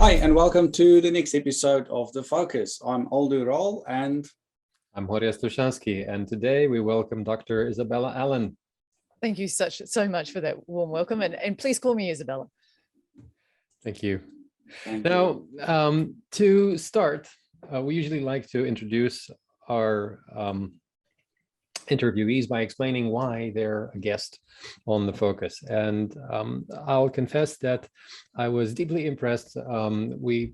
Hi, and welcome to the next episode of The Focus. I'm Aldo Rol, and I'm Horia Stushansky, and today we welcome Dr. Isabella Allan. Thank you so much for that warm welcome, and please call me Isabella. Thank you. Thank now, to start, we usually like to introduce our interviewees by explaining why they're a guest on The Focus. And I'll confess that I was deeply impressed. We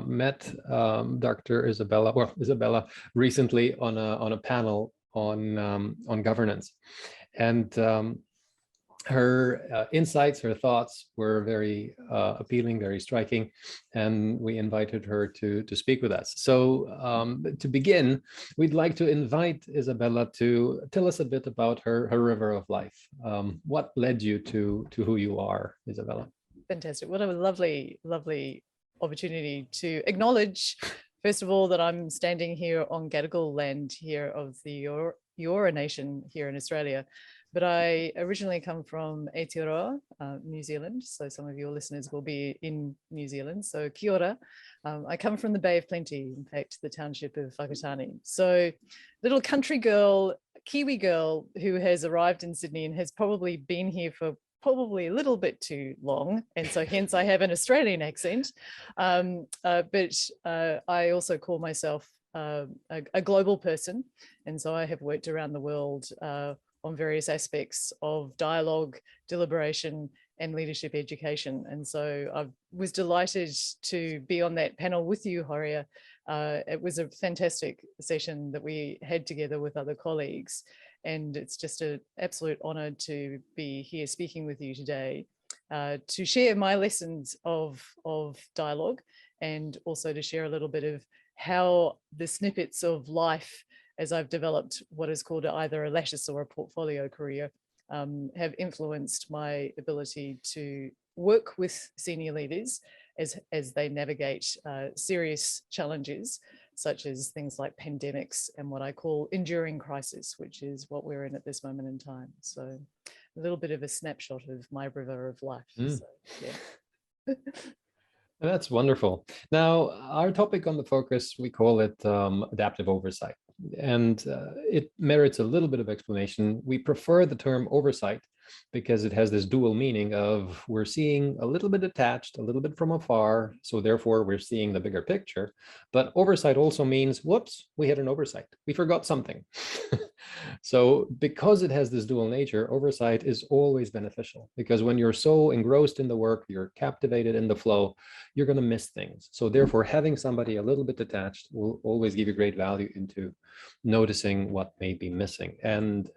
met Dr. Isabella recently on a panel on governance, and her insights, her thoughts were very appealing, very striking, and we invited her to speak with us. So to begin, we'd like to invite Isabella to tell us a bit about her river of life. What led you to who you are, Isabella? Fantastic. What a lovely opportunity to acknowledge, first of all, that I'm standing here on Gadigal land here of the Eora Nation here in Australia. But I originally come from Aotearoa, New Zealand. So some of your listeners will be in New Zealand. So kia ora. I come from the Bay of Plenty, in fact, the township of Whakatane. So little country girl, Kiwi girl who has arrived in Sydney and has probably been here for probably a little bit too long. And so hence I have an Australian accent. But I also call myself a global person. And so I have worked around the world on various aspects of dialogue, deliberation, and leadership education. And so I was delighted to be on that panel with you, Horia. It was a fantastic session that we had together with other colleagues. And it's just an absolute honor to be here speaking with you today, to share my lessons of dialogue, and also to share a little bit of how the snippets of life, as I've developed what is called either a lattice or a portfolio career, have influenced my ability to work with senior leaders as they navigate serious challenges, such as things like pandemics and what I call enduring crisis, which is what we're in at this moment in time. So a little bit of a snapshot of my river of life. So, yeah. That's wonderful. Now, our topic on The Focus, we call it adaptive oversight. And it merits a little bit of explanation. We prefer the term oversight because it has this dual meaning of we're seeing a little bit attached, a little bit from afar, so therefore we're seeing the bigger picture. But oversight also means, whoops, we had an oversight. We forgot something. So because it has this dual nature, oversight is always beneficial, because when you're so engrossed in the work, you're captivated in the flow, you're going to miss things. So therefore, having somebody a little bit detached will always give you great value into noticing what may be missing. And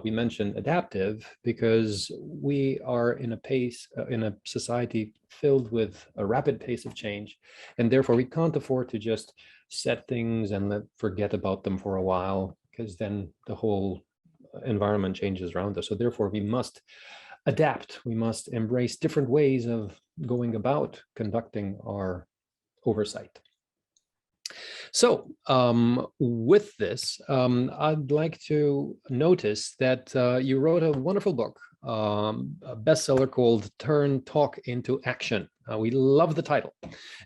we mentioned adaptive because we are in a society filled with a rapid pace of change, and therefore we can't afford to just set things and forget about them for a while, because then the whole environment changes around us. So therefore we must adapt. We must embrace different ways of going about conducting our oversight. So with this, I'd like to notice that you wrote a wonderful book, a bestseller called Turn Talk into Action. We love the title,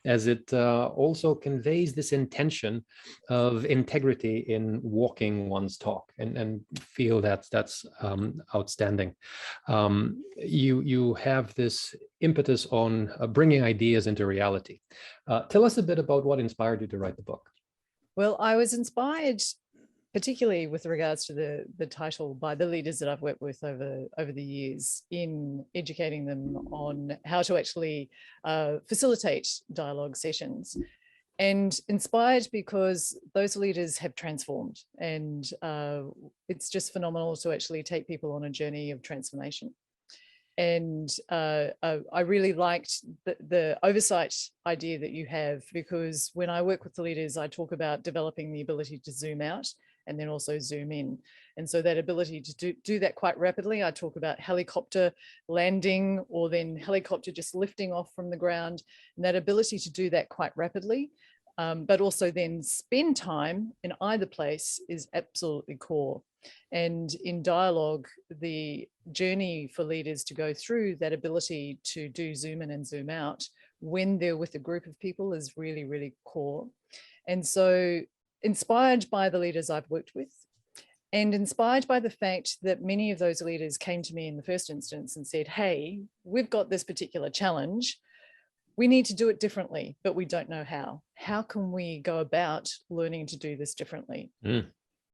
as it also conveys this intention of integrity in walking one's talk, and feel that's outstanding. You have this impetus on bringing ideas into reality. Tell us a bit about what inspired you to write the book. Well, I was inspired, particularly with regards to the title, by the leaders that I've worked with over the years in educating them on how to actually facilitate dialogue sessions, and inspired because those leaders have transformed, and it's just phenomenal to actually take people on a journey of transformation. And I really liked the oversight idea that you have, because when I work with the leaders, I talk about developing the ability to zoom out and then also zoom in. And so that ability to do that quite rapidly, I talk about helicopter landing, or then helicopter just lifting off from the ground, and that ability to do that quite rapidly, but also then spend time in either place is absolutely core. And in dialogue, the journey for leaders to go through that ability to do zoom in and zoom out when they're with a group of people is really, really core. And so inspired by the leaders I've worked with, and inspired by the fact that many of those leaders came to me in the first instance and said, hey, we've got this particular challenge. We need to do it differently, but we don't know how. How can we go about learning to do this differently?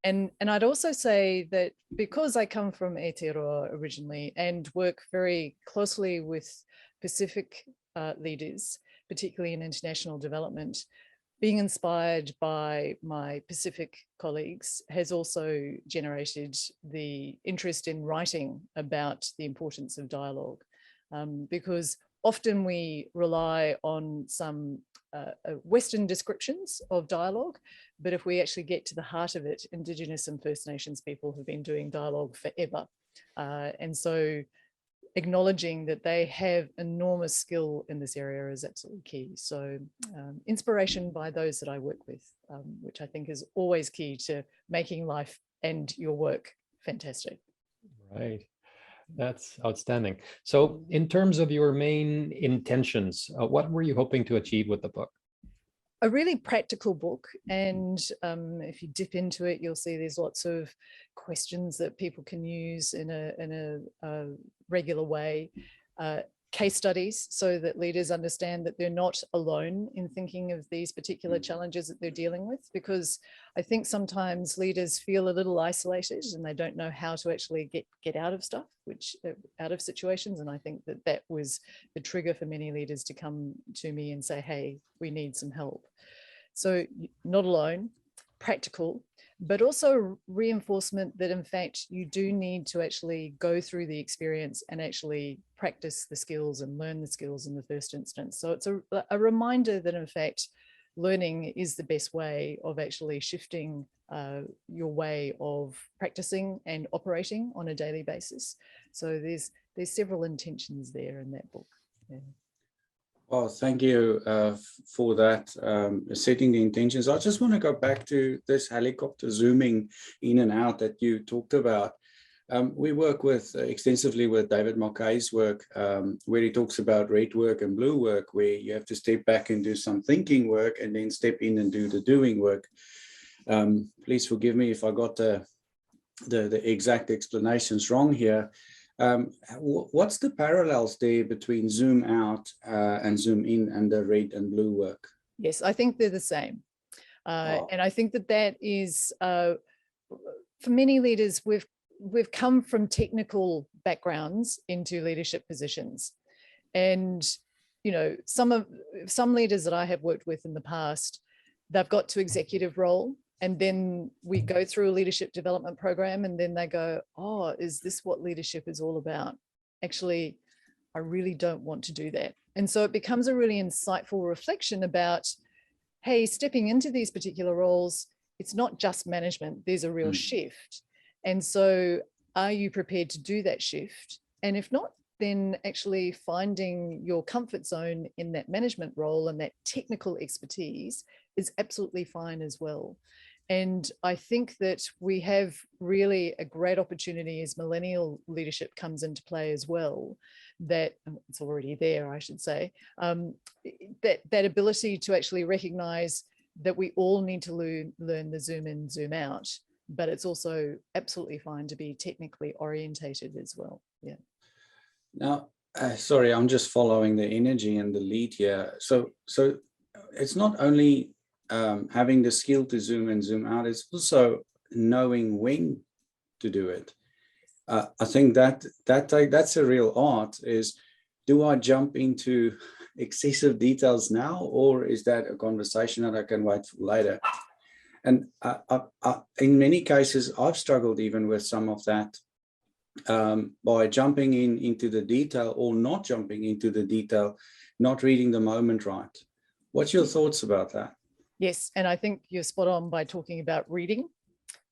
And I'd also say that because I come from Aotearoa originally and work very closely with Pacific leaders, particularly in international development, being inspired by my Pacific colleagues has also generated the interest in writing about the importance of dialogue, because often we rely on some Western descriptions of dialogue, but if we actually get to the heart of it, Indigenous and First Nations people have been doing dialogue forever. And so acknowledging that they have enormous skill in this area is absolutely key. So inspiration by those that I work with, which I think is always key to making life and your work fantastic. Right. That's outstanding. So in terms of your main intentions, what were you hoping to achieve with the book? A really practical book, and if you dip into it, you'll see there's lots of questions that people can use in a regular way, case studies so that leaders understand that they're not alone in thinking of these particular challenges that they're dealing with, because I think sometimes leaders feel a little isolated and they don't know how to actually get out of stuff, out of situations. And I think that was the trigger for many leaders to come to me and say, hey, we need some help. So not alone, practical, but also reinforcement that in fact you do need to actually go through the experience and actually practice the skills and learn the skills in the first instance. So it's a reminder that in fact learning is the best way of actually shifting your way of practicing and operating on a daily basis. So there's several intentions there in that book. Yeah. Well, thank you for that, setting the intentions. I just want to go back to this helicopter zooming in and out that you talked about. We work extensively with David Marquet's work, where he talks about red work and blue work, where you have to step back and do some thinking work and then step in and do the doing work. Please forgive me if I got the exact explanations wrong here. What's the parallels there between zoom out and zoom in and the red and blue work? Yes, I think they're the same. And I think that is, for many leaders, we've come from technical backgrounds into leadership positions. And, you know, some leaders that I have worked with in the past, they've got to executive role. And then we go through a leadership development program and then they go, oh, is this what leadership is all about? Actually, I really don't want to do that. And so it becomes a really insightful reflection about, hey, stepping into these particular roles, it's not just management, there's a real shift. And so are you prepared to do that shift? And if not, then actually finding your comfort zone in that management role and that technical expertise is absolutely fine as well. And I think that we have really a great opportunity as millennial leadership comes into play as well, that it's already there, I should say, that ability to actually recognize that we all need to learn the zoom in, zoom out, but it's also absolutely fine to be technically orientated as well. Yeah. Now, sorry, I'm just following the energy and the lead here. So it's not only having the skill to zoom in, zoom out, it's also knowing when to do it. I think that's a real art, is, do I jump into excessive details now, or is that a conversation that I can wait for later? And in many cases, I've struggled even with some of that by jumping into the detail or not jumping into the detail, not reading the moment right. What's your thoughts about that? Yes, and I think you're spot on by talking about reading.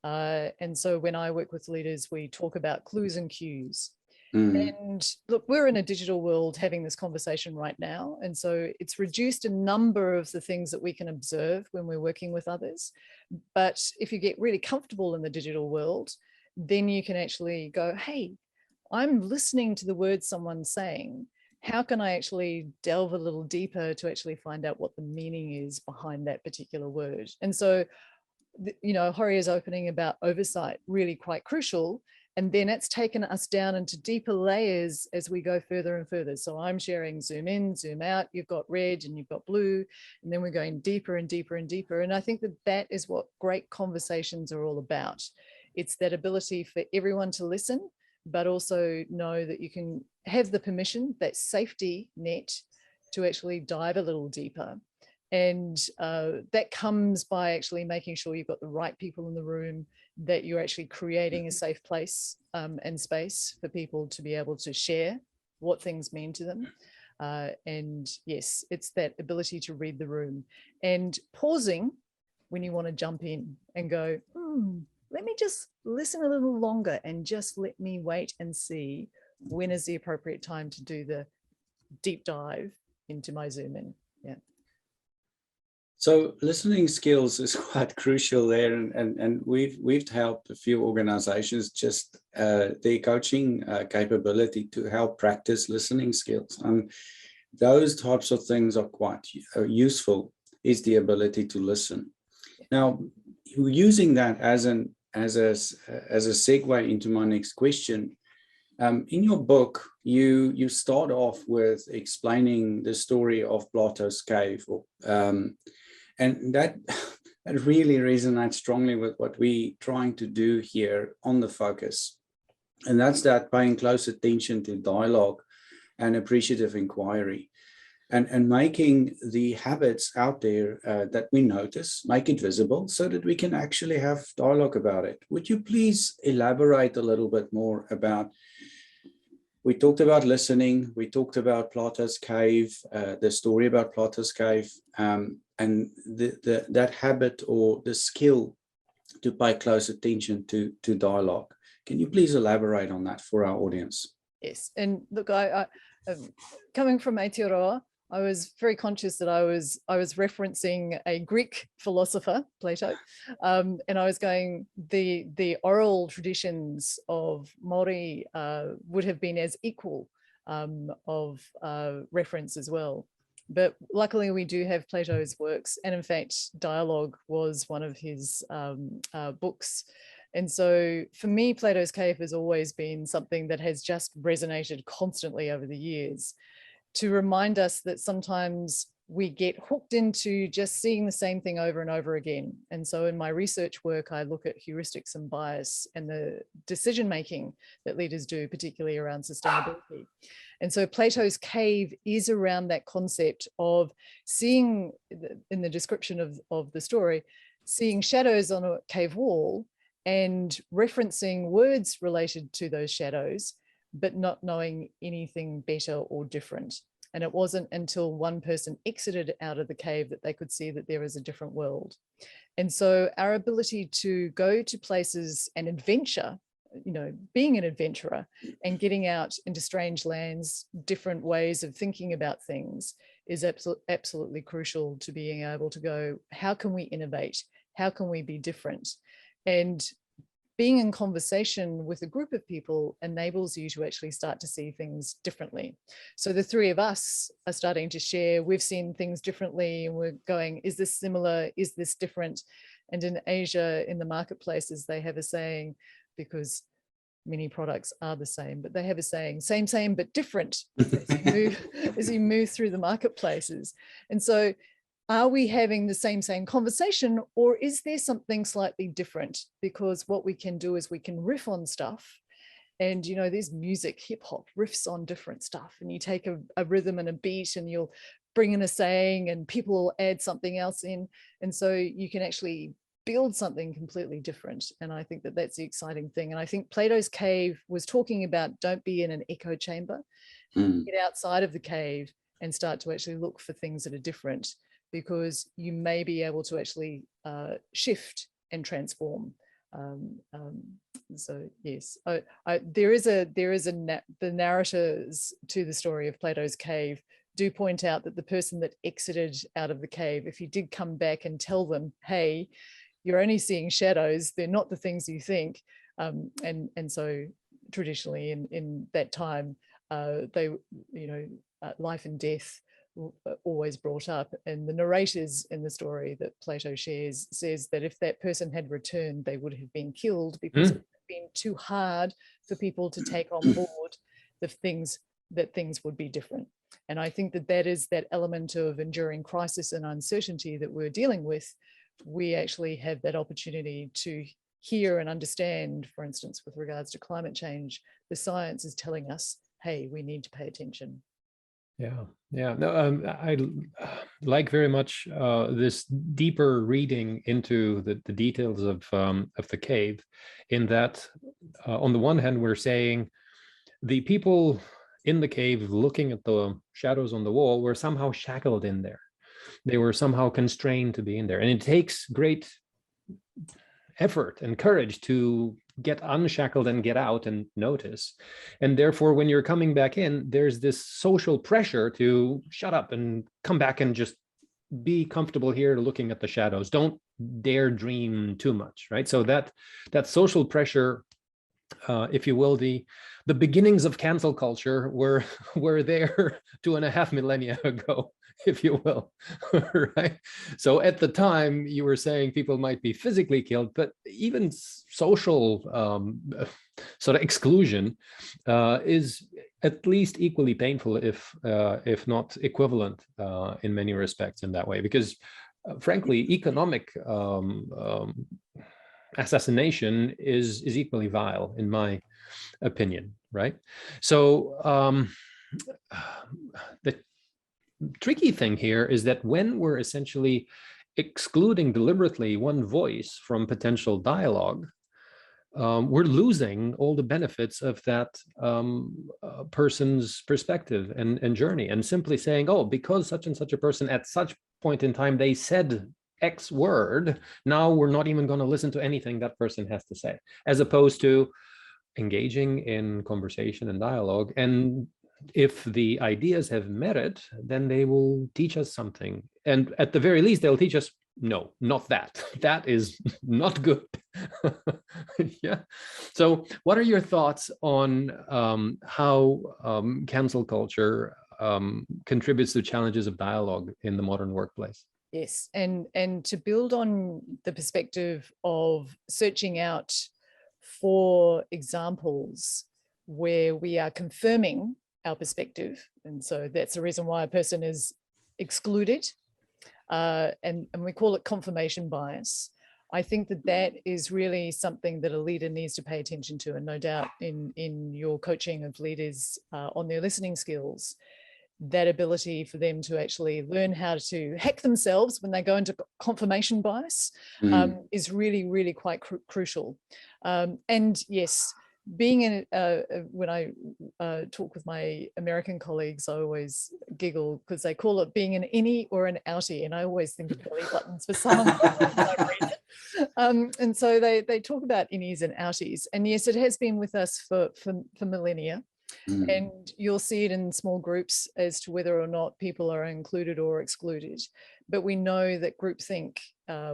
And so when I work with leaders, we talk about clues and cues. And look, we're in a digital world having this conversation right now. And so it's reduced a number of the things that we can observe when we're working with others. But if you get really comfortable in the digital world, then you can actually go, hey, I'm listening to the words someone's saying. how can I actually delve a little deeper to actually find out what the meaning is behind that particular word? And so, you know, Horia's opening about oversight, really quite crucial. And then it's taken us down into deeper layers as we go further and further. So I'm sharing zoom in, zoom out, you've got red and you've got blue, and then we're going deeper and deeper and deeper. And I think that that is what great conversations are all about. It's that ability for everyone to listen, but also know that you can have the permission, that safety net, to actually dive a little deeper. And that comes by actually making sure you've got the right people in the room, that you're actually creating a safe place and space for people to be able to share what things mean to them. And yes, it's that ability to read the room and pausing when you want to jump in and go, let me just listen a little longer and just let me wait and see when is the appropriate time to do the deep dive into my zoom in. Yeah. So listening skills is quite crucial there, and we've helped a few organizations just their coaching capability to help practice listening skills. Those types of things are quite useful, is the ability to listen. Now, using that as a segue into my next question, in your book, you start off with explaining the story of Plato's cave, and that really resonates strongly with what we're trying to do here on the focus. And that's that paying close attention to dialogue and appreciative inquiry, and making the habits out there that we notice, make it visible so that we can actually have dialogue about it. Would you please elaborate a little bit more about, we talked about listening, we talked about Plato's cave, the story about Plato's cave, and that habit or the skill to pay close attention to dialogue. Can you please elaborate on that for our audience? Yes, and look, I coming from Aotearoa, I was very conscious that I was referencing a Greek philosopher, Plato, and I was going, the oral traditions of Māori would have been as equal of reference as well. But luckily we do have Plato's works, and in fact, dialogue was one of his books. And so for me, Plato's Cave has always been something that has just resonated constantly over the years, to remind us that sometimes we get hooked into just seeing the same thing over and over again. And so in my research work, I look at heuristics and bias and the decision-making that leaders do, particularly around sustainability. And so Plato's Cave is around that concept of seeing, in the description of the story, seeing shadows on a cave wall and referencing words related to those shadows, but not knowing anything better or different. And it wasn't until one person exited out of the cave that they could see that there is a different world. And so our ability to go to places and adventure, you know, being an adventurer and getting out into strange lands, different ways of thinking about things, is absolutely crucial to being able to go, how can we innovate? How can we be different? And being in conversation with a group of people enables you to actually start to see things differently. So the three of us are starting to share, we've seen things differently, and we're going, is this similar? Is this different? And in Asia, in the marketplaces, they have a saying, because many products are the same, but they have a saying, same, but different, as you move through the marketplaces. And so are we having the same conversation, or is there something slightly different? Because what we can do is we can riff on stuff, and you know, there's music, hip hop riffs on different stuff, and you take a rhythm and a beat and you'll bring in a saying and people will add something else in. And so you can actually build something completely different. And I think that that's the exciting thing. And I think Plato's Cave was talking about, don't be in an echo chamber, get outside of the cave and start to actually look for things that are different, because you may be able to actually shift and transform. So yes, the narrators to the story of Plato's Cave do point out that the person that exited out of the cave, if you did come back and tell them, hey, you're only seeing shadows, they're not the things you think. And so traditionally in that time, they, you know, life and death always brought up. And the narrators in the story that Plato shares says that if that person had returned, they would have been killed because it would have been too hard for people to take on board that things would be different. And I think that that is that element of enduring crisis and uncertainty that we're dealing with. We actually have that opportunity to hear and understand, for instance, with regards to climate change, the science is telling us, hey, we need to pay attention. Yeah, yeah. No, I like very much this deeper reading into the details of the cave, in that on the one hand, we're saying the people in the cave looking at the shadows on the wall were somehow shackled in there. They were somehow constrained to be in there. And it takes great effort and courage to get unshackled and get out and notice. And therefore, when you're coming back in, there's this social pressure to shut up and come back and just be comfortable here looking at the shadows. Don't dare dream too much, right? So that social pressure, if you will, the beginnings of cancel culture were there 2.5 millennia ago, if you will, right? So at the time, you were saying people might be physically killed, but even social sort of exclusion is at least equally painful, if not equivalent in many respects in that way, because frankly, economic assassination is equally vile, in my opinion, right? So the tricky thing here is that when we're essentially excluding deliberately one voice from potential dialogue, we're losing all the benefits of that person's perspective and journey, and simply saying, oh, because such and such a person at such point in time, they said X word, now we're not even going to listen to anything that person has to say, as opposed to engaging in conversation and dialogue. And if the ideas have merit, then they will teach us something. And at the very least, they'll teach us, no, not that. That is not good. Yeah. So what are your thoughts on how cancel culture contributes to challenges of dialogue in the modern workplace? Yes, and to build on the perspective of searching out for examples where we are confirming our perspective, and so that's the reason why a person is excluded, and we call it confirmation bias. I think that that is really something that a leader needs to pay attention to, and no doubt in your coaching of leaders on their listening skills, that ability for them to actually learn how to hack themselves when they go into confirmation bias is really, really quite crucial. And yes, being in, when I talk with my American colleagues, I always giggle because they call it being an innie or an outie. And I always think of belly buttons for some when I read it. And so they talk about innies and outies. And yes, it has been with us for millennia. And you'll see it in small groups as to whether or not people are included or excluded. But we know that groupthink,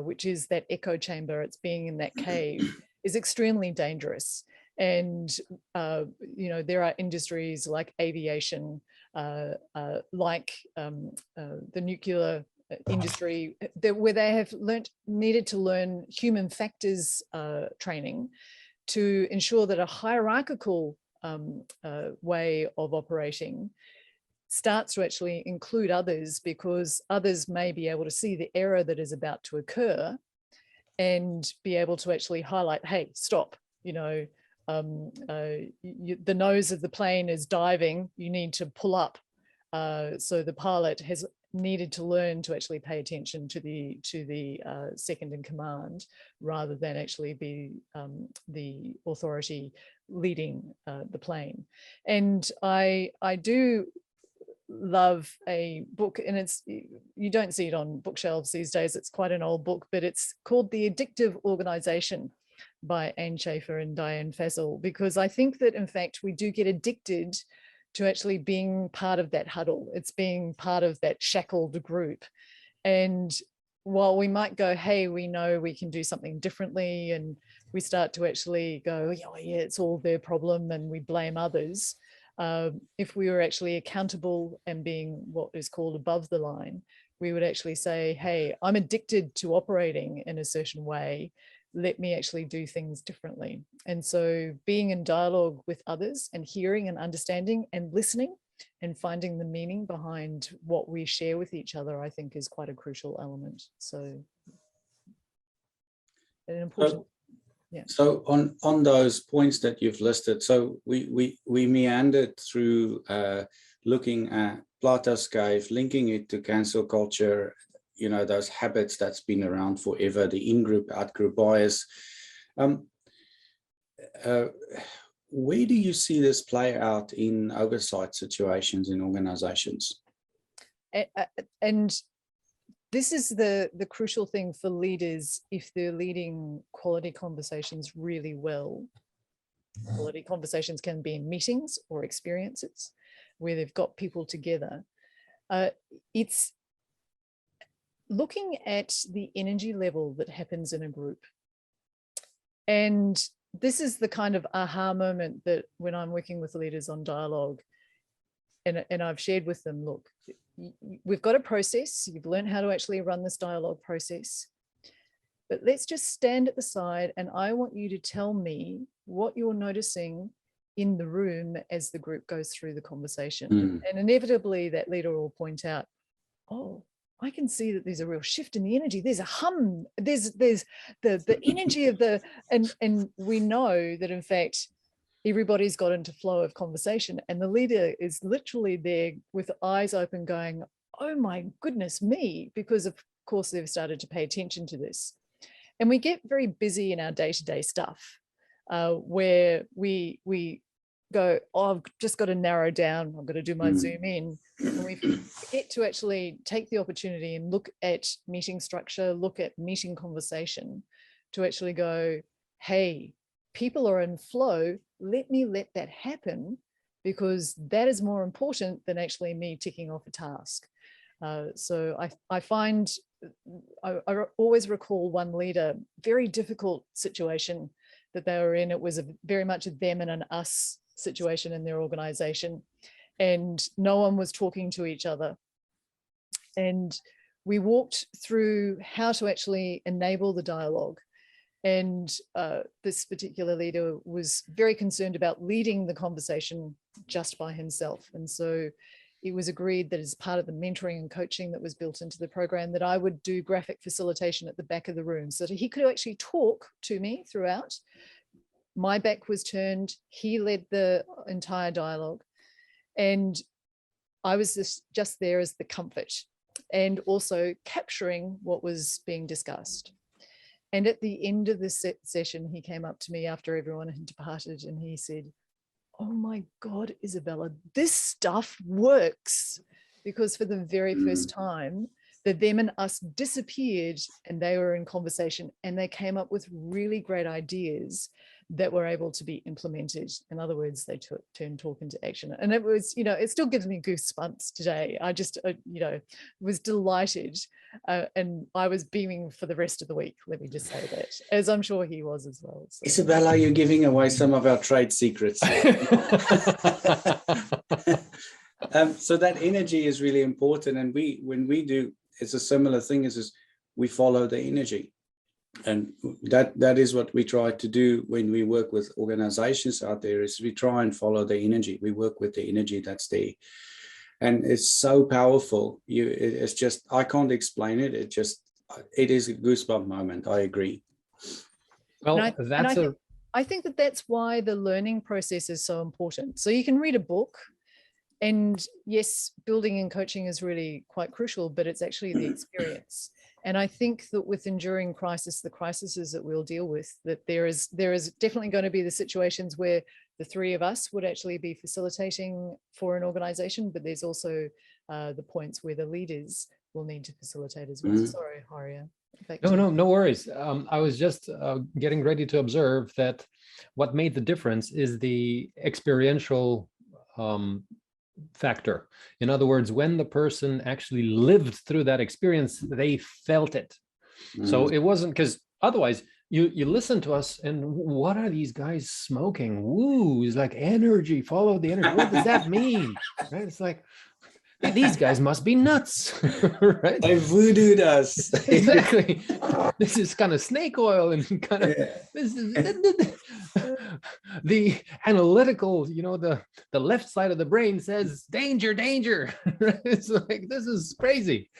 which is that echo chamber, it's being in that cave, is extremely dangerous. And, you know, there are industries like aviation, like the nuclear industry, where they have needed to learn human factors training to ensure that a hierarchical way of operating starts to actually include others, because others may be able to see the error that is about to occur and be able to actually highlight, hey, stop, you know, the nose of the plane is diving, you need to pull up. So the pilot has needed to learn to actually pay attention to the second in command, rather than actually be the authority leading the plane. And I do love a book, and you don't see it on bookshelves these days, it's quite an old book, but it's called The Addictive Organization by Anne Schaefer and Diane Fassel, because I think that in fact we do get addicted to actually being part of that huddle. It's being part of that shackled group. And while we might go, hey, we know we can do something differently, and we start to actually go, oh yeah, it's all their problem, and we blame others. If we were actually accountable and being what is called above the line, we would actually say, hey, I'm addicted to operating in a certain way. Let me actually do things differently. And so being in dialogue with others and hearing and understanding and listening and finding the meaning behind what we share with each other, I think is quite a crucial element. So an important, yeah. So on those points that you've listed, so we meandered through looking at Plato's cave, linking it to cancel culture, you know, those habits that's been around forever, the in-group, out-group bias. Where do you see this play out in oversight situations in organizations? And this is the crucial thing for leaders if they're leading quality conversations really well. Quality conversations can be in meetings or experiences where they've got people together. It's looking at the energy level that happens in a group. And this is the kind of aha moment that when I'm working with leaders on dialogue, and I've shared with them, look, we've got a process, you've learned how to actually run this dialogue process, but let's just stand at the side and I want you to tell me what you're noticing in the room as the group goes through the conversation. And inevitably that leader will point out, oh, I can see that there's a real shift in the energy. There's a hum, there's the energy of the, and we know that in fact, everybody's got into flow of conversation and the leader is literally there with eyes open going, oh my goodness me, because of course they've started to pay attention to this. And we get very busy in our day-to-day stuff where we go, oh, I've just got to narrow down, I've got to do my zoom in. And we forget to actually take the opportunity and look at meeting structure, look at meeting conversation to actually go, hey, people are in flow, let me let that happen because that is more important than actually me ticking off a task. So I find, I always recall one leader, very difficult situation that they were in. It was very much a them and an us situation in their organization and no one was talking to each other. And we walked through how to actually enable the dialogue. And this particular leader was very concerned about leading the conversation just by himself. And so it was agreed that as part of the mentoring and coaching that was built into the program that I would do graphic facilitation at the back of the room so that he could actually talk to me throughout. My back was turned, he led the entire dialogue. And I was just there as the comfort and also capturing what was being discussed. And at the end of this session, he came up to me after everyone had departed and he said, oh my God, Isabella, this stuff works. Because for the very first time, the them and us disappeared and they were in conversation and they came up with really great ideas that were able to be implemented. In other words, they turned talk into action. And it was, you know, it still gives me goosebumps today. I just, you know, was delighted and I was beaming for the rest of the week. Let me just say that, as I'm sure he was as well. So. Isabella, you're giving away some of our trade secrets. So that energy is really important. And when we do, it's a similar thing is we follow the energy. And that is what we try to do when we work with organizations out there is we try and follow the energy. We work with the energy that's there. And it's so powerful. It's just, I can't explain it. It is a goosebump moment. I agree. Well, I think that that's why the learning process is so important. So you can read a book and yes, building and coaching is really quite crucial, but it's actually the experience. And I think that with enduring crisis, the crises that we'll deal with, that there is definitely going to be the situations where the three of us would actually be facilitating for an organization, but there's also the points where the leaders will need to facilitate as well. Sorry, Horia. No worries. I was just getting ready to observe that what made the difference is the experiential factor. In other words, when the person actually lived through that experience, they felt it. So it wasn't, because otherwise you listen to us, and what are these guys smoking? Woo, it's like energy, follow the energy. What does that mean? Right? It's like, these guys must be nuts, right? They voodooed us. Exactly. This is kind of snake oil, and kind of this is the analytical, the left side of the brain says danger, danger. It's like, this is crazy.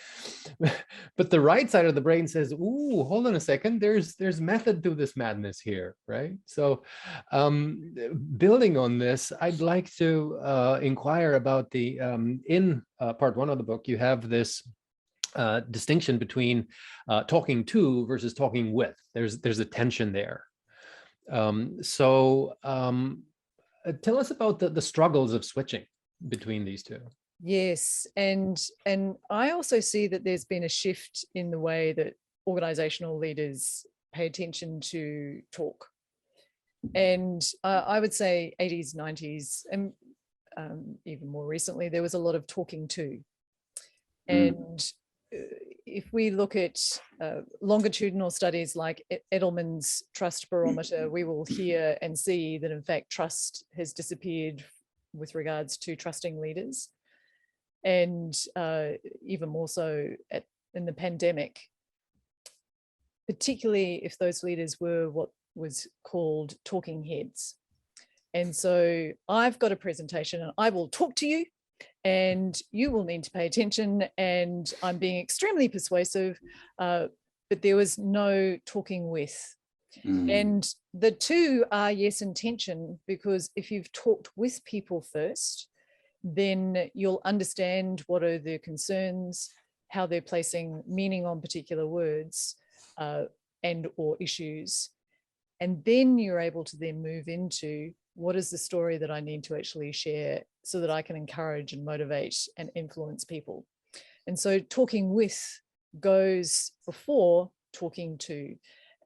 But the right side of the brain says, ooh, hold on a second, there's method to this madness here, right? So building on this, I'd like to inquire about the in part 1 of the book, you have this distinction between talking to versus talking with. There's a tension there. So tell us about the struggles of switching between these two. Yes, and I also see that there's been a shift in the way that organizational leaders pay attention to talk. And I would say 80s, 90s, and even more recently, there was a lot of talking to. And if we look at longitudinal studies like Edelman's trust barometer, we will hear and see that in fact trust has disappeared with regards to trusting leaders. And even more so in the pandemic, particularly if those leaders were what was called talking heads. And so I've got a presentation and I will talk to you and you will need to pay attention, and I'm being extremely persuasive, but there was no talking with. And the two are, yes, in tension, because if you've talked with people first, then you'll understand what are their concerns, how they're placing meaning on particular words and or issues. And then you're able to then move into what is the story that I need to actually share so that I can encourage and motivate and influence people. And so talking with goes before talking to.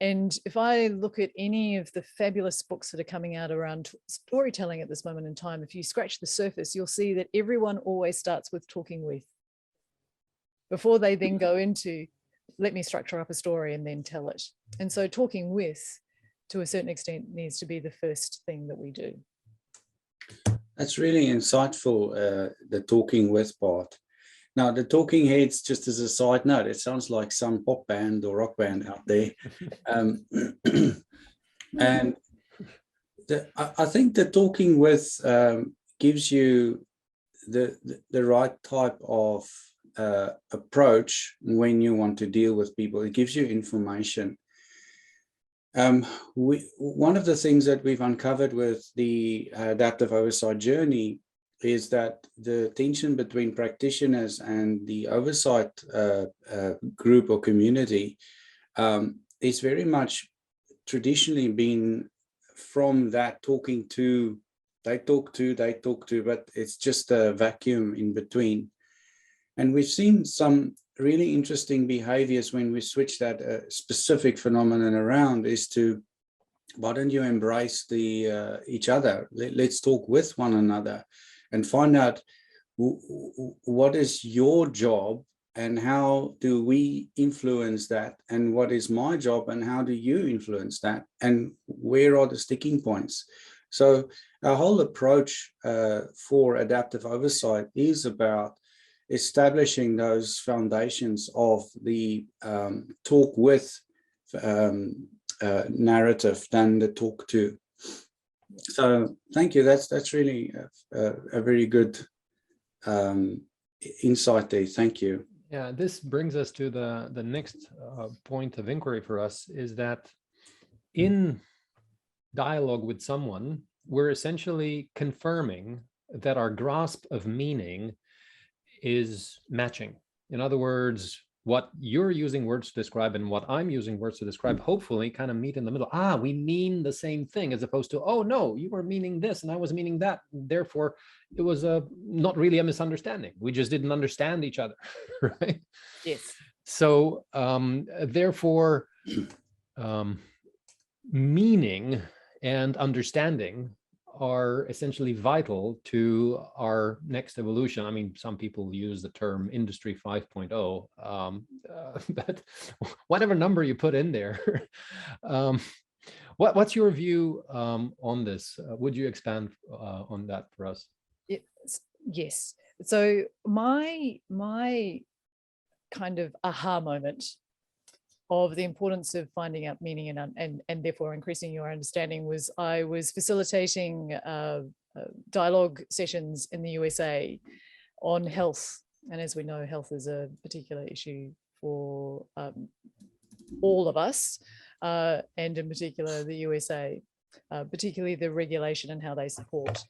And if I look at any of the fabulous books that are coming out around storytelling at this moment in time, if you scratch the surface, you'll see that everyone always starts with talking with, before they then go into, let me structure up a story and then tell it. And so talking with, to a certain extent, needs to be the first thing that we do. That's really insightful, the talking with part. Now, the talking heads, just as a side note, it sounds like some pop band or rock band out there. And I think the talking with gives you the right type of approach when you want to deal with people. It gives you information. One of the things that we've uncovered with the adaptive oversight journey is that the tension between practitioners and the oversight group or community is very much traditionally been from that talking to, they talk to, but it's just a vacuum in between. And we've seen some really interesting behaviors when we switch that specific phenomenon around, is to, why don't you embrace the each other? Let's talk with one another and find out what is your job and how do we influence that, and what is my job and how do you influence that, and where are the sticking points. So our whole approach for adaptive oversight is about establishing those foundations of the talk with narrative than the talk to. So thank you. That's really a very good insight there. Thank you. Yeah, this brings us to the next point of inquiry for us, is that in dialogue with someone, we're essentially confirming that our grasp of meaning is matching. In other words, what you're using words to describe and what I'm using words to describe hopefully kind of meet in the middle. We mean the same thing, as opposed to, oh no, you were meaning this and I was meaning that. Therefore, it was not really a misunderstanding. We just didn't understand each other, right? Yes. So therefore, meaning and understanding are essentially vital to our next evolution. I mean, some people use the term Industry 5.0, but whatever number you put in there, what's your view on this? Would you expand on that for us? Yes. So my kind of aha moment of the importance of finding out meaning and therefore increasing your understanding was I was facilitating dialogue sessions in the USA on health. And as we know, health is a particular issue for all of us, and in particular the USA, particularly the regulation and how they support.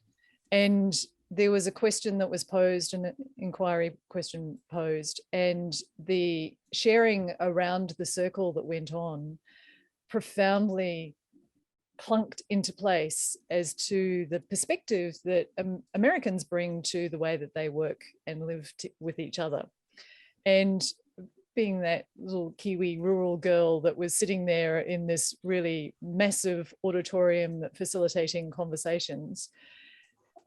And there was a question that was posed, an inquiry question posed, and the sharing around the circle that went on profoundly clunked into place as to the perspective that Americans bring to the way that they work and live with each other. And being that little Kiwi rural girl that was sitting there in this really massive auditorium facilitating conversations,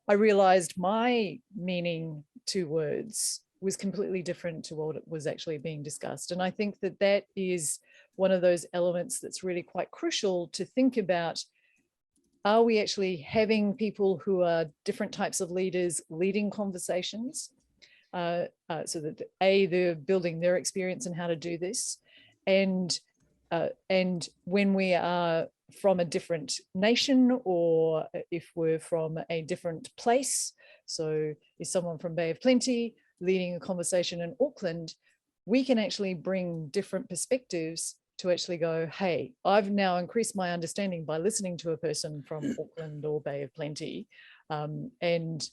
I realized my meaning to words was completely different to what was actually being discussed. And I think that that is one of those elements that's really quite crucial to think about. Are we actually having people who are different types of leaders leading conversations? So that they're building their experience in how to do this. And when we are from a different nation, or if we're from a different place, so is someone from Bay of Plenty leading a conversation in Auckland, we can actually bring different perspectives to actually go, hey, I've now increased my understanding by listening to a person from Auckland or Bay of Plenty, and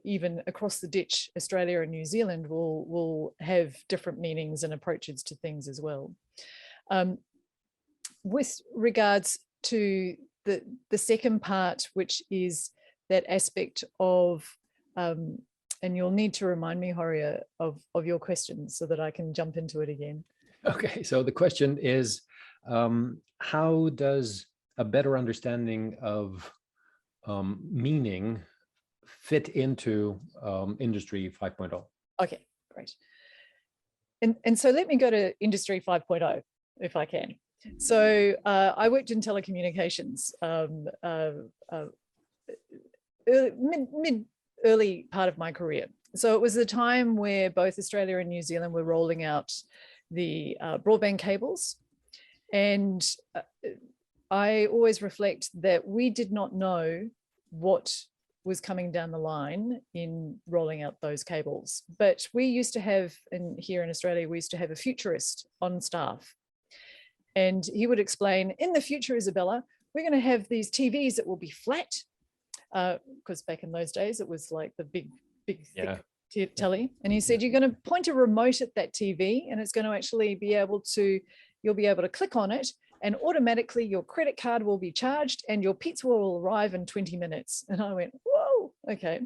even across the ditch, Australia and New Zealand will have different meanings and approaches to things as well. With regards to the second part, which is that aspect of, and you'll need to remind me, Horia, of your question so that I can jump into it again. Okay, so the question is, how does a better understanding of meaning fit into Industry 5.0? Okay, great. And so let me go to Industry 5.0, if I can. So I worked in telecommunications, early part of my career. So it was the time where both Australia and New Zealand were rolling out the broadband cables. And I always reflect that we did not know what was coming down the line in rolling out those cables. But we used to have, and here in Australia, we used to have a futurist on staff. And he would explain, in the future, Isabella, we're going to have these TVs that will be flat, because back in those days, it was like the big, thick telly. And he said, you're going to point a remote at that TV and it's going to actually be able to, you'll be able to click on it and automatically your credit card will be charged and your pizza will arrive in 20 minutes. And I went, whoa, okay.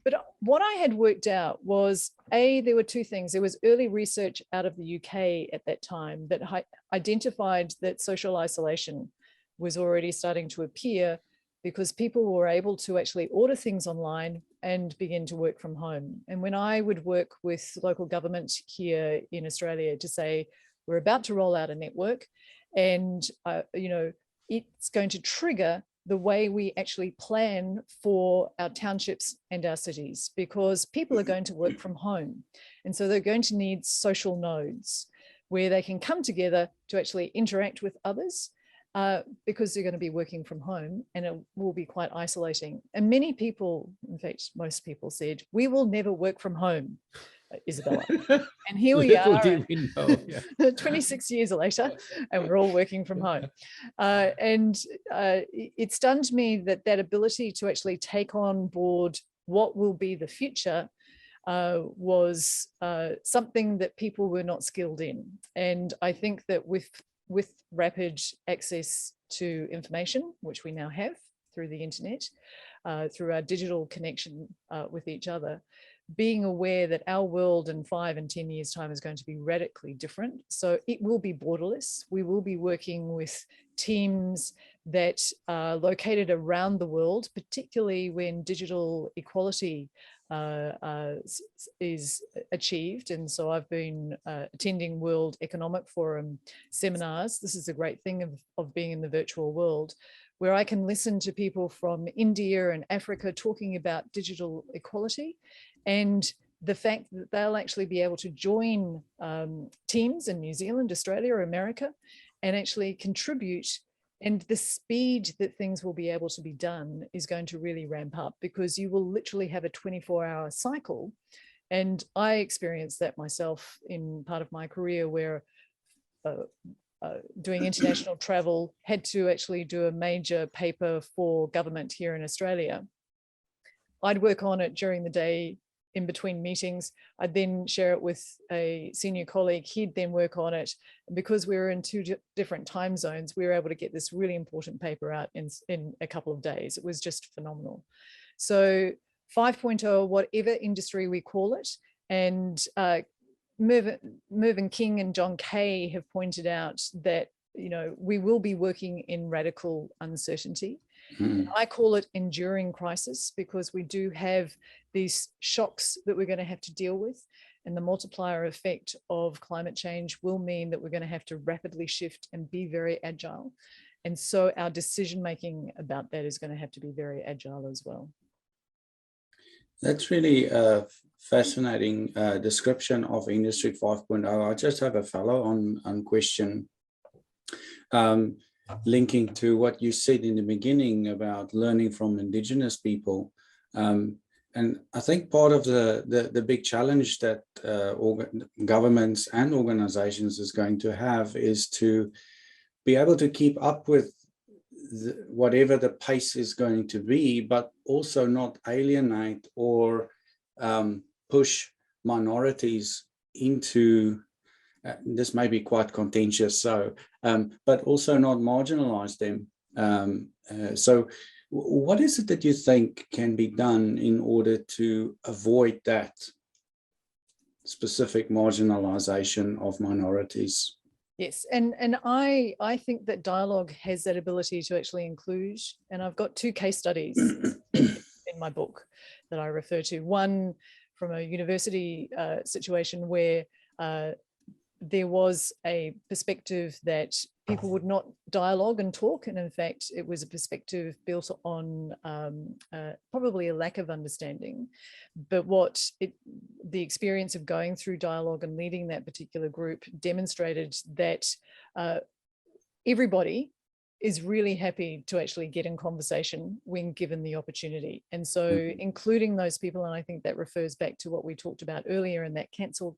But what I had worked out was, there were two things. There was early research out of the UK at that time that identified that social isolation was already starting to appear because people were able to actually order things online and begin to work from home. And when I would work with local government here in Australia to say, we're about to roll out a network and, it's going to trigger the way we actually plan for our townships and our cities, because people are going to work from home. And so they're going to need social nodes where they can come together to actually interact with others, because they're going to be working from home and it will be quite isolating. And many people, in fact, most people said, we will never work from home, Isabella. And here we are, 26 years later, and we're all working from home. It stunned me that ability to actually take on board what will be the future was something that people were not skilled in. And I think that with rapid access to information, which we now have through the internet, through our digital connection with each other, being aware that our world in 5 and 10 years' time is going to be radically different. So it will be borderless. We will be working with teams that are located around the world, particularly when digital equality is achieved. And so I've been attending World Economic Forum seminars. This is a great thing of being in the virtual world, where I can listen to people from India and Africa talking about digital equality, and the fact that they'll actually be able to join teams in New Zealand, Australia, or America, and actually contribute. And the speed that things will be able to be done is going to really ramp up, because you will literally have a 24-hour cycle. And I experienced that myself in part of my career, where doing international travel, had to actually do a major paper for government here in Australia. I'd work on it during the day in between meetings. I'd then share it with a senior colleague. He'd then work on it. Because we were in 2 different time zones, we were able to get this really important paper out in a couple of days. It was just phenomenal. So 5.0, whatever industry we call it, and Mervyn King and John Kay have pointed out that, you know, we will be working in radical uncertainty. I call it enduring crisis, because we do have these shocks that we're going to have to deal with, and the multiplier effect of climate change will mean that we're going to have to rapidly shift and be very agile. And so our decision making about that is going to have to be very agile as well. That's really a fascinating description of Industry 5.0. I just have a follow-on question. Linking to what you said in the beginning about learning from Indigenous people. And I think part of the big challenge that governments and organizations is going to have is to be able to keep up with whatever the pace is going to be, but also not alienate or push minorities into this may be quite contentious, so but also not marginalize them. So what is it that you think can be done in order to avoid that specific marginalization of minorities? Yes, and I think that dialogue has that ability to actually include, and I've got 2 case studies in my book that I refer to. One from a university situation where there was a perspective that people would not dialogue and talk, and in fact it was a perspective built on probably a lack of understanding. But the experience of going through dialogue and leading that particular group demonstrated that everybody is really happy to actually get in conversation when given the opportunity. And so including those people, and I think that refers back to what we talked about earlier, and that cancel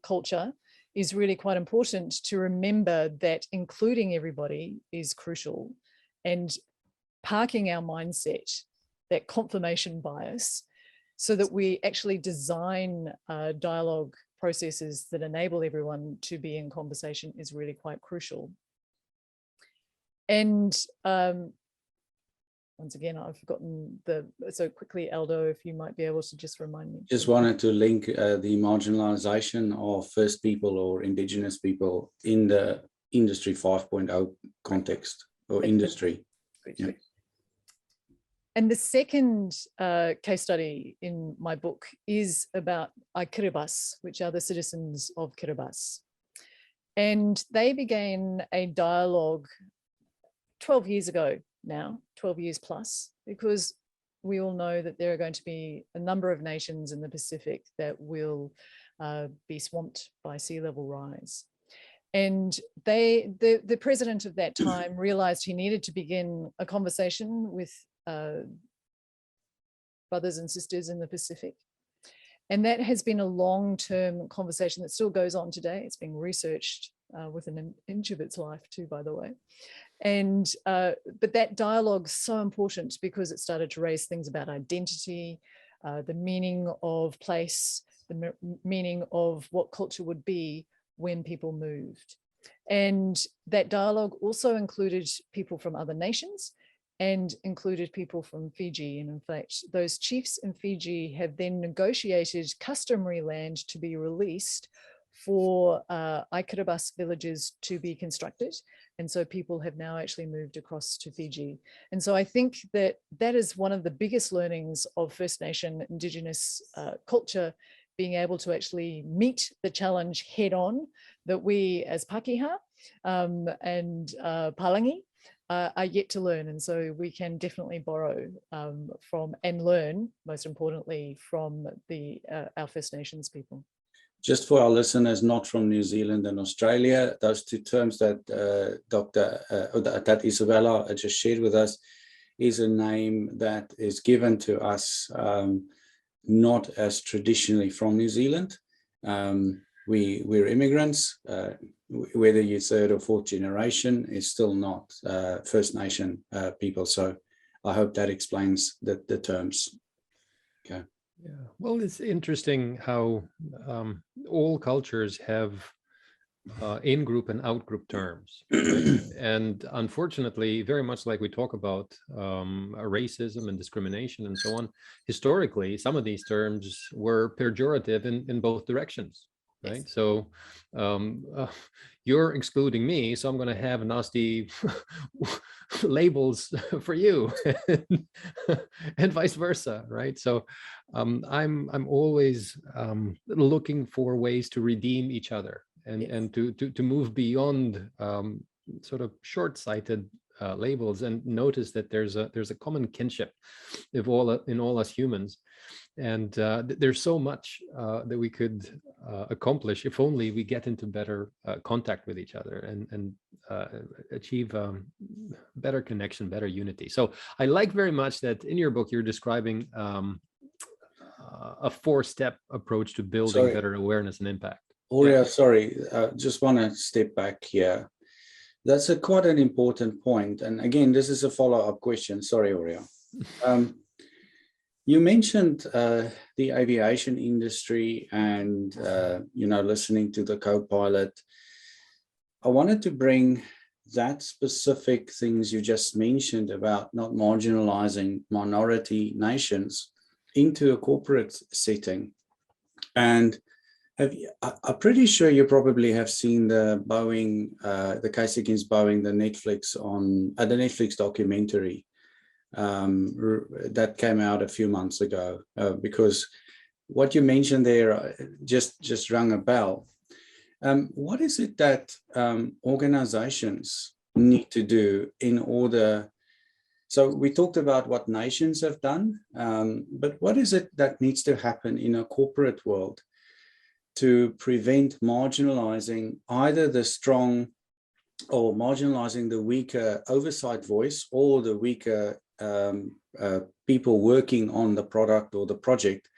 culture is really quite important to remember, that including everybody is crucial, and parking our mindset, that confirmation bias, so that we actually design dialogue processes that enable everyone to be in conversation is really quite crucial. And once again, I've forgotten so quickly, Aldo, if you might be able to just remind me. Just wanted to link the marginalization of First People or Indigenous people in the Industry 5.0 context or industry. Yeah. And the second case study in my book is about Karabas, which are the citizens of Karabas. And they began a dialogue 12 years ago now, 12 years plus, because we all know that there are going to be a number of nations in the Pacific that will be swamped by sea level rise. And the president of that time realized he needed to begin a conversation with brothers and sisters in the Pacific. And that has been a long-term conversation that still goes on today. It's being researched within an inch of its life too, by the way. And but that dialogue is so important because it started to raise things about identity, the meaning of place, the meaning of what culture would be when people moved. And that dialogue also included people from other nations and included people from Fiji. And in fact, those chiefs in Fiji have then negotiated customary land to be released for Karabas villages to be constructed. And so people have now actually moved across to Fiji. And so I think that that is one of the biggest learnings of First Nation Indigenous culture, being able to actually meet the challenge head on, that we as Pakeha and Palangi are yet to learn. And so we can definitely borrow from and learn, most importantly, from our First Nations people. Just for our listeners not from New Zealand and Australia, those two terms that that Isabella just shared with us is a name that is given to us not as traditionally from New Zealand. We're immigrants, whether you're third or fourth generation, is still not First Nation people. So I hope that explains the terms. Okay. Yeah, well, it's interesting how all cultures have in-group and out-group terms. Right? And unfortunately, very much like we talk about racism and discrimination and so on, historically, some of these terms were pejorative in both directions. Right. Yes. So you're excluding me, so I'm going to have nasty labels for you, and vice versa. Right. So I'm always looking for ways to redeem each other and yes. and to move beyond sort of short-sighted labels, and notice that there's a common kinship in all us humans. And there's so much that we could accomplish if only we get into better contact with each other and achieve better connection, better unity. So I like very much that in your book you're describing a 4-step approach to building better awareness and impact. Aurea, sorry, just want to step back here. That's quite an important point. And again, this is a follow-up question. Sorry, Aurea. You mentioned the aviation industry and, listening to the co-pilot. I wanted to bring that specific things you just mentioned about not marginalizing minority nations into a corporate setting. And I'm pretty sure you probably have seen the Boeing, the case against Boeing, the Netflix documentary. That came out a few months ago, because what you mentioned there just rang a bell. What is it that organizations need to do in order? So we talked about what nations have done, but what is it that needs to happen in a corporate world to prevent marginalizing either the strong or marginalizing the weaker oversight voice or the weaker people working on the product or the project?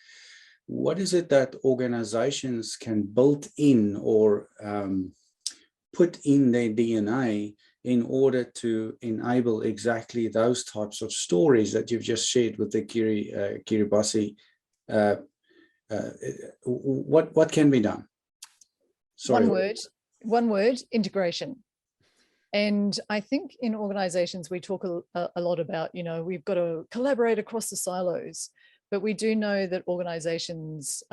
What is it that organizations can build in or put in their DNA in order to enable exactly those types of stories that you've just shared with the Kiribati? What can be done? Sorry. One word, integration. And I think in organizations, we talk a lot about, we've got to collaborate across the silos, but we do know that organizations,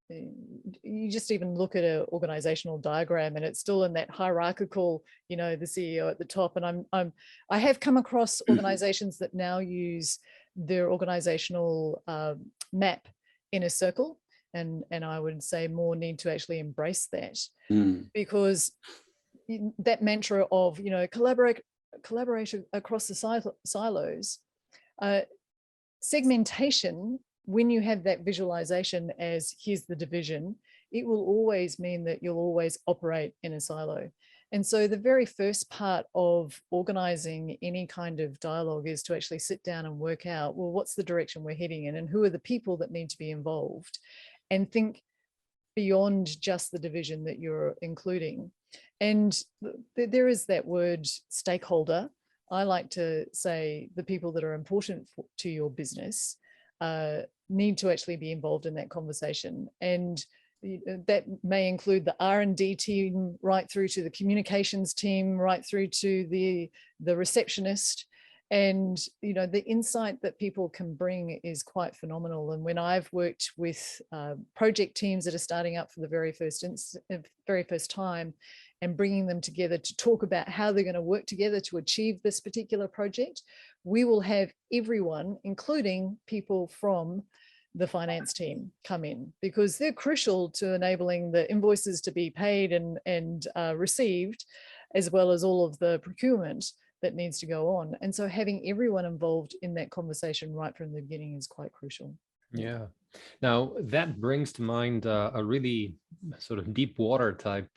you just even look at an organizational diagram and it's still in that hierarchical, the CEO at the top. And I have come across organizations that now use their organizational map in a circle. And I would say more need to actually embrace that, because that mantra of, collaboration across the silos, segmentation, when you have that visualization as here's the division, it will always mean that you'll always operate in a silo. And so the very first part of organizing any kind of dialogue is to actually sit down and work out, well, what's the direction we're heading in and who are the people that need to be involved, and think beyond just the division that you're including. And there is that word stakeholder. I like to say the people that are important to your business need to actually be involved in that conversation. And that may include the R&D team, right through to the communications team, right through to the receptionist. And, you know, the insight that people can bring is quite phenomenal. And when I've worked with project teams that are starting up for the very first time and bringing them together to talk about how they're going to work together to achieve this particular project, we will have everyone, including people from the finance team, come in, because they're crucial to enabling the invoices to be paid and received, as well as all of the procurement that needs to go on. And so having everyone involved in that conversation right from the beginning is quite crucial. Yeah. Now that brings to mind a really sort of deep water type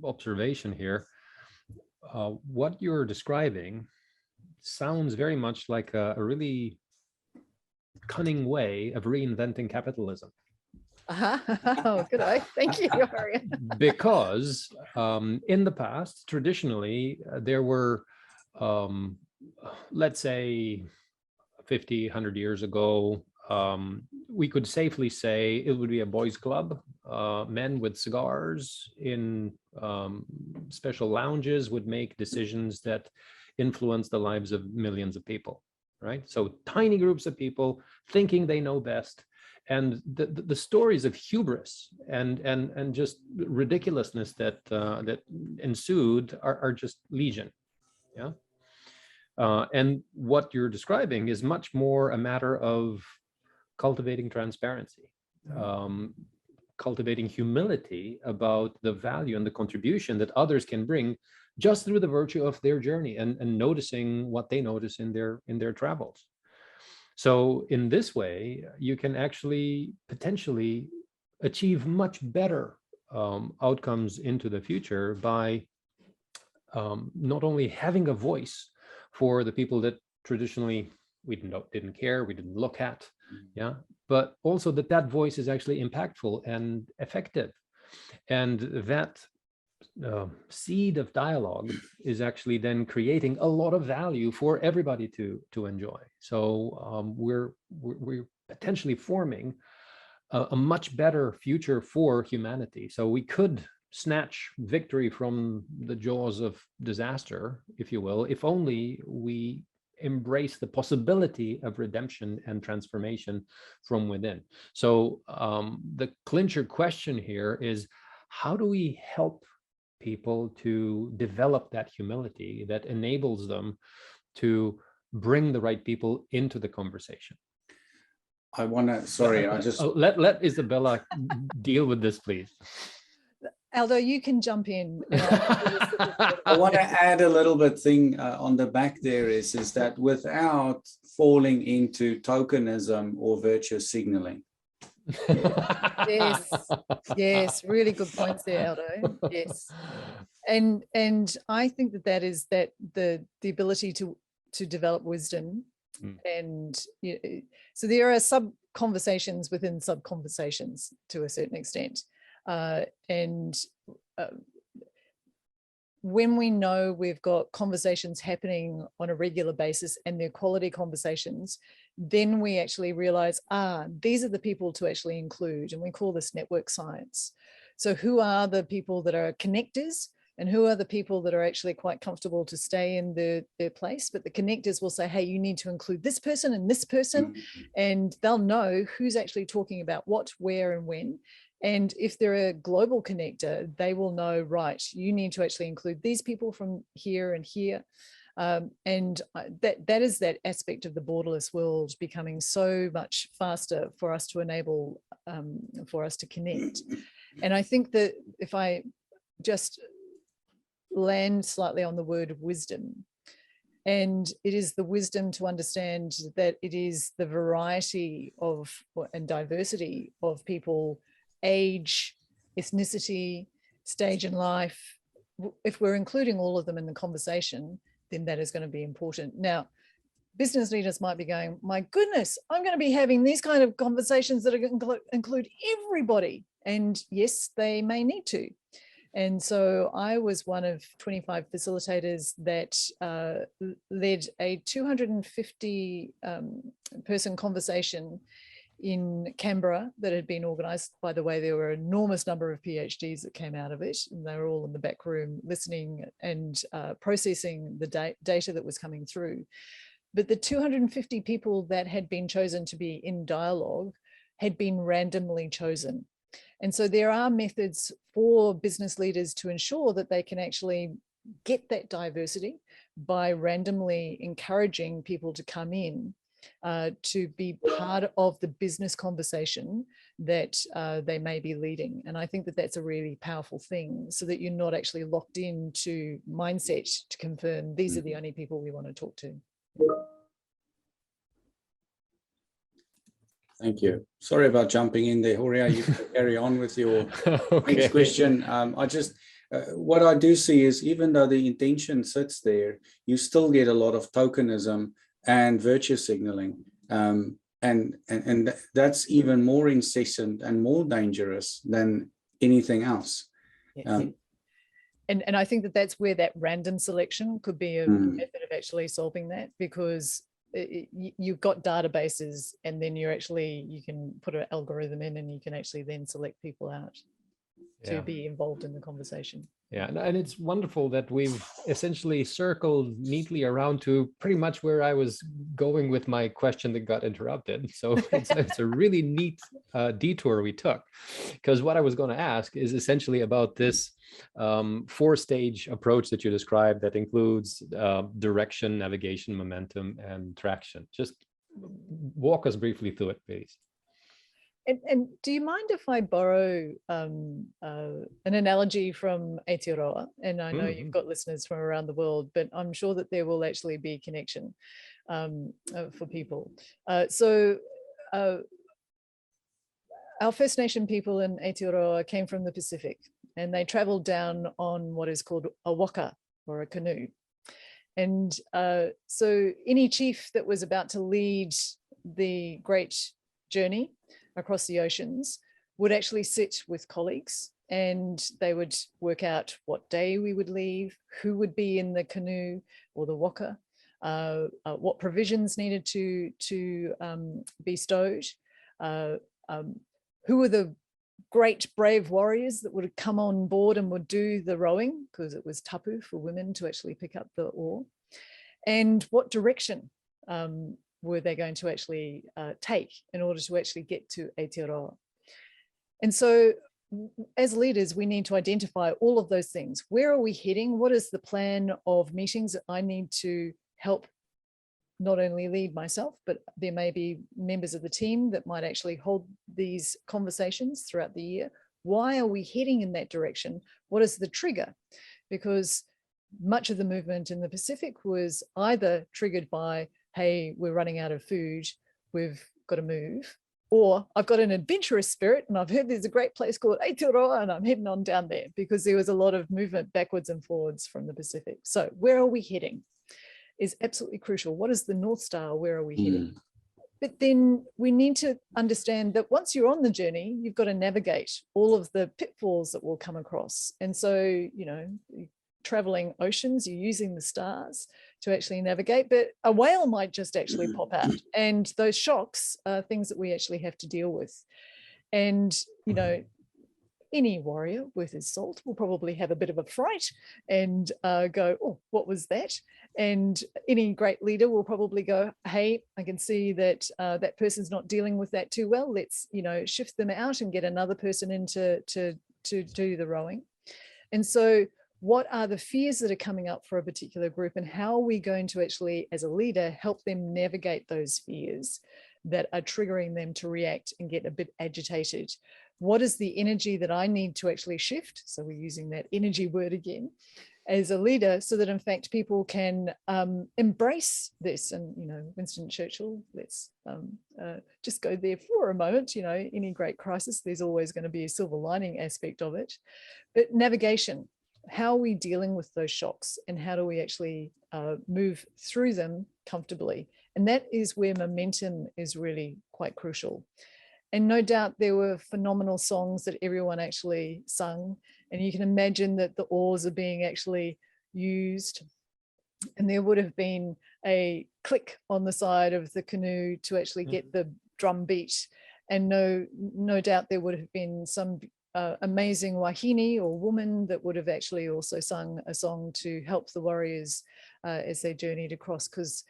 observation here. What you're describing sounds very much like a really cunning way of reinventing capitalism. Oh, good eye. Thank you, Arian. Because in the past, traditionally, there were, let's say 50, 100 years ago, we could safely say it would be a boys' club. Men with cigars in special lounges would make decisions that influence the lives of millions of people, right? So tiny groups of people thinking they know best. And the stories of hubris and just ridiculousness that that ensued are just legion, yeah. And what you're describing is much more a matter of cultivating transparency, cultivating humility about the value and the contribution that others can bring just through the virtue of their journey and noticing what they notice in their travels. So in this way, you can actually potentially achieve much better outcomes into the future by not only having a voice for the people that traditionally we didn't care, we didn't look at, yeah, but also that voice is actually impactful and effective, and that seed of dialogue is actually then creating a lot of value for everybody to enjoy. So we're potentially forming a much better future for humanity. So we could snatch victory from the jaws of disaster, if you will, if only we embrace the possibility of redemption and transformation from within. So the clincher question here is, how do we help people to develop that humility that enables them to bring the right people into the conversation? I want to, sorry, I just... Let Isabella deal with this, please. Aldo, you can jump in. I want to add a little bit thing on the back there is that without falling into tokenism or virtue signaling. Yes, really good points there, Aldo. Yes, and I think that is the ability to develop wisdom, and so there are sub conversations within sub conversations to a certain extent, and when we know we've got conversations happening on a regular basis and they're quality conversations, then we actually realize, these are the people to actually include, and we call this network science. So who are the people that are connectors, and who are the people that are actually quite comfortable to stay in their place? But the connectors will say, hey, you need to include this person and this person, and they'll know who's actually talking about what, where, and when. And if they're a global connector, they will know, right, you need to actually include these people from here and here. And that is that aspect of the borderless world becoming so much faster for us to enable, for us to connect. And I think that if I just land slightly on the word wisdom, and it is the wisdom to understand that it is the variety of and diversity of people, age, ethnicity, stage in life. If we're including all of them in the conversation, then that is going to be important. Now, business leaders might be going, my goodness, I'm going to be having these kind of conversations that are going to include everybody. And yes, they may need to. And so I was one of 25 facilitators that led a 250 person conversation in Canberra that had been organised. By the way, there were an enormous number of PhDs that came out of it, and they were all in the back room listening and processing the data that was coming through. But the 250 people that had been chosen to be in dialogue had been randomly chosen. And so there are methods for business leaders to ensure that they can actually get that diversity by randomly encouraging people to come in to be part of the business conversation that they may be leading. And I think that that's a really powerful thing, so that you're not actually locked into mindset to confirm these are the only people we want to talk to. Thank you. Sorry about jumping in there, Horia. You can carry on with your next question. What I do see is, even though the intention sits there, you still get a lot of tokenism and virtue signaling. And that's even more incessant and more dangerous than anything else. And I think that that's where that random selection could be a method of actually solving that, because you've got databases, and then you can put an algorithm in, and you can actually then select people out to be involved in the conversation. Yeah, and it's wonderful that we've essentially circled neatly around to pretty much where I was going with my question that got interrupted. So it's a really neat detour we took, because what I was going to ask is essentially about this four-stage approach that you described that includes direction, navigation, momentum, and traction. Just walk us briefly through it, please. And do you mind if I borrow an analogy from Aotearoa? And I know you've got listeners from around the world, but I'm sure that there will actually be a connection for people. So our First Nation people in Aotearoa came from the Pacific, and they traveled down on what is called a waka, or a canoe. And so any chief that was about to lead the great journey across the oceans would actually sit with colleagues, and they would work out what day we would leave, who would be in the canoe or the waka, what provisions needed to be stowed, who were the great brave warriors that would come on board and would do the rowing, because it was tapu for women to actually pick up the oar, and what direction were they going to actually take in order to actually get to Aotearoa. And so as leaders, we need to identify all of those things. Where are we heading? What is the plan of meetings that I need to help not only lead myself, but there may be members of the team that might actually hold these conversations throughout the year. Why are we heading in that direction? What is the trigger? Because much of the movement in the Pacific was either triggered by, hey, we're running out of food, we've got to move, or I've got an adventurous spirit and I've heard there's a great place called Aotearoa and I'm heading on down there, because there was a lot of movement backwards and forwards from the Pacific. So where are we heading is absolutely crucial. What is the North Star? Where are we heading? But then we need to understand that once you're on the journey, you've got to navigate all of the pitfalls that will come across. And so, you know, traveling oceans, you're using the stars to actually navigate, but a whale might just actually pop out, and those shocks are things that we actually have to deal with. And you know, any warrior worth his salt will probably have a bit of a fright and go, oh, what was that? And any great leader will probably go, hey, I can see that that person's not dealing with that too well, let's, you know, shift them out and get another person in to do the rowing. And so what are the fears that are coming up for a particular group, and how are we going to actually, as a leader, help them navigate those fears that are triggering them to react and get a bit agitated? What is the energy that I need to actually shift? So we're using that energy word again as a leader, so that in fact people can embrace this. And, you know, Winston Churchill, let's just go there for a moment. You know, any great crisis, there's always going to be a silver lining aspect of it. But navigation, how are we dealing with those shocks, and how do we actually move through them comfortably? And that is where momentum is really quite crucial. And no doubt there were phenomenal songs that everyone actually sung, and you can imagine that the oars are being actually used, and there would have been a click on the side of the canoe to actually get the drum beat And no doubt there would have been some amazing wahine or woman that would have actually also sung a song to help the warriors as they journeyed across, because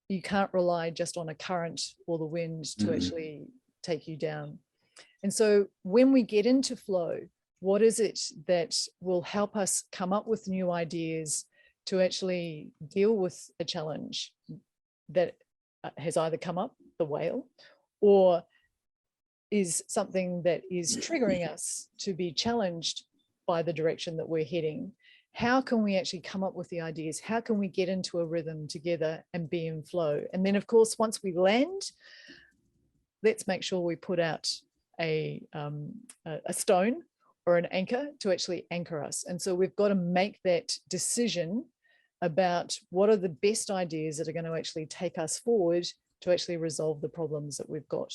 you can't rely just on a current or the wind to actually take you down. And so when we get into flow, what is it that will help us come up with new ideas to actually deal with a challenge that has either come up, the whale, or is something that is triggering us to be challenged by the direction that we're heading? How can we actually come up with the ideas? How can we get into a rhythm together and be in flow? And then, of course, once we land, let's make sure we put out a stone or an anchor to actually anchor us. And so we've got to make that decision about what are the best ideas that are going to actually take us forward to actually resolve the problems that we've got,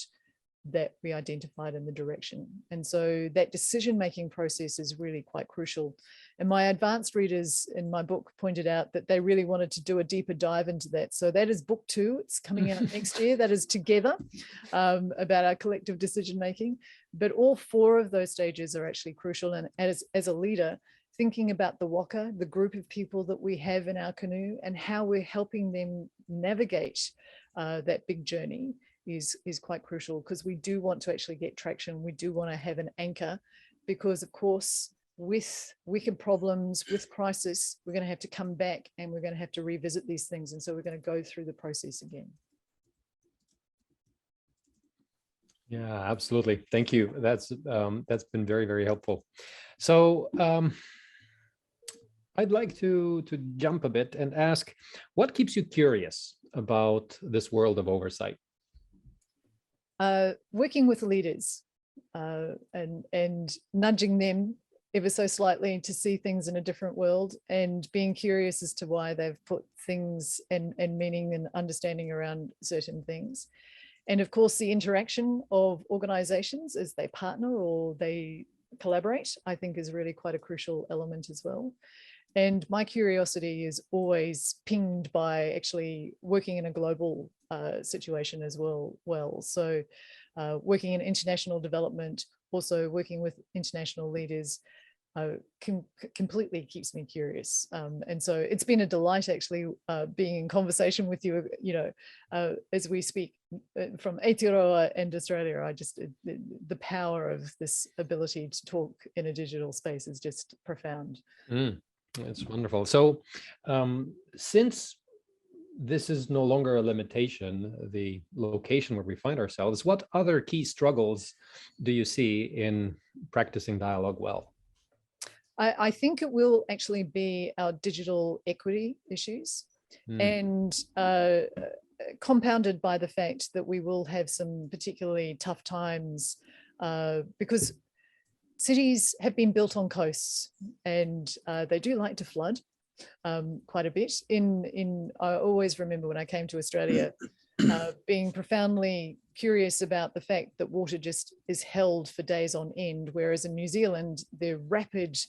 that we identified in the direction. And so that decision-making process is really quite crucial. And my advanced readers in my book pointed out that they really wanted to do a deeper dive into that. So that is book 2. It's coming out next year. That is Together, about our collective decision-making. But all 4 of those stages are actually crucial. And as a leader, thinking about the waka, the group of people that we have in our canoe, and how we're helping them navigate that big journey is quite crucial, because we do want to actually get traction. We do want to have an anchor, because of course, with wicked problems, with crisis, we're going to have to come back and we're going to have to revisit these things. And so we're going to go through the process again. Yeah, absolutely. Thank you. That's been very, very helpful. So I'd like to jump a bit and ask, what keeps you curious about this world of oversight? Working with leaders and nudging them ever so slightly to see things in a different world, and being curious as to why they've put things and meaning and understanding around certain things. And of course, the interaction of organizations as they partner or they collaborate, I think is really quite a crucial element as well. And my curiosity is always pinged by actually working in a global situation as well. So working in international development, also working with international leaders, completely keeps me curious. And so it's been a delight actually being in conversation with you, as we speak from Aotearoa and Australia. The power of this ability to talk in a digital space is just profound. That's wonderful. So since this is no longer a limitation, the location where we find ourselves, what other key struggles do you see in practicing dialogue well? I think it will actually be our digital equity issues, and compounded by the fact that we will have some particularly tough times because cities have been built on coasts, and they do like to flood quite a bit. I always remember when I came to Australia, being profoundly curious about the fact that water just is held for days on end, whereas in New Zealand, the rapid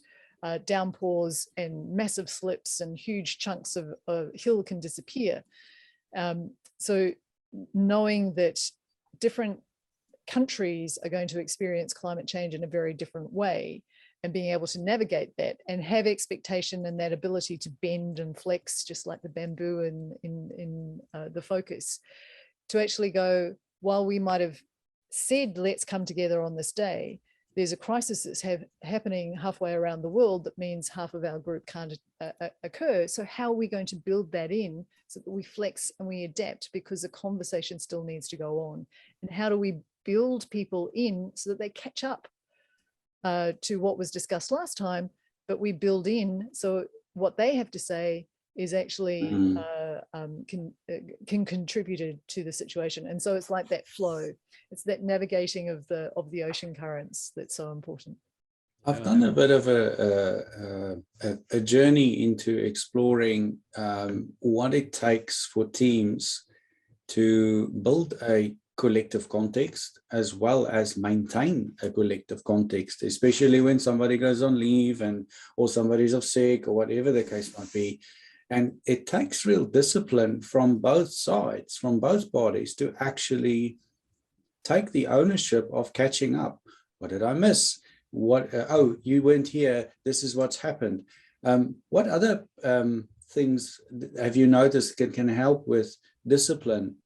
downpours and massive slips and huge chunks of hill can disappear. So knowing that different countries are going to experience climate change in a very different way, and being able to navigate that and have expectation and that ability to bend and flex, just like the bamboo in the focus, to actually go, while we might have said, let's come together on this day, there's a crisis that's happening halfway around the world that means half of our group can't occur. So how are we going to build that in so that we flex and we adapt, because the conversation still needs to go on? And how do we build people in so that they catch up to what was discussed last time, but we build in so what they have to say is actually can contribute to the situation. And so it's like that flow. It's that navigating of the ocean currents that's so important. I've done a bit of a journey into exploring what it takes for teams to build a collective context as well as maintain a collective context, especially when somebody goes on leave or somebody's off sick or whatever the case might be. And it takes real discipline from both sides, from both parties, to actually take the ownership of catching up. What did I miss? What? Oh, you weren't here. This is what's happened. What other things have you noticed can help with discipline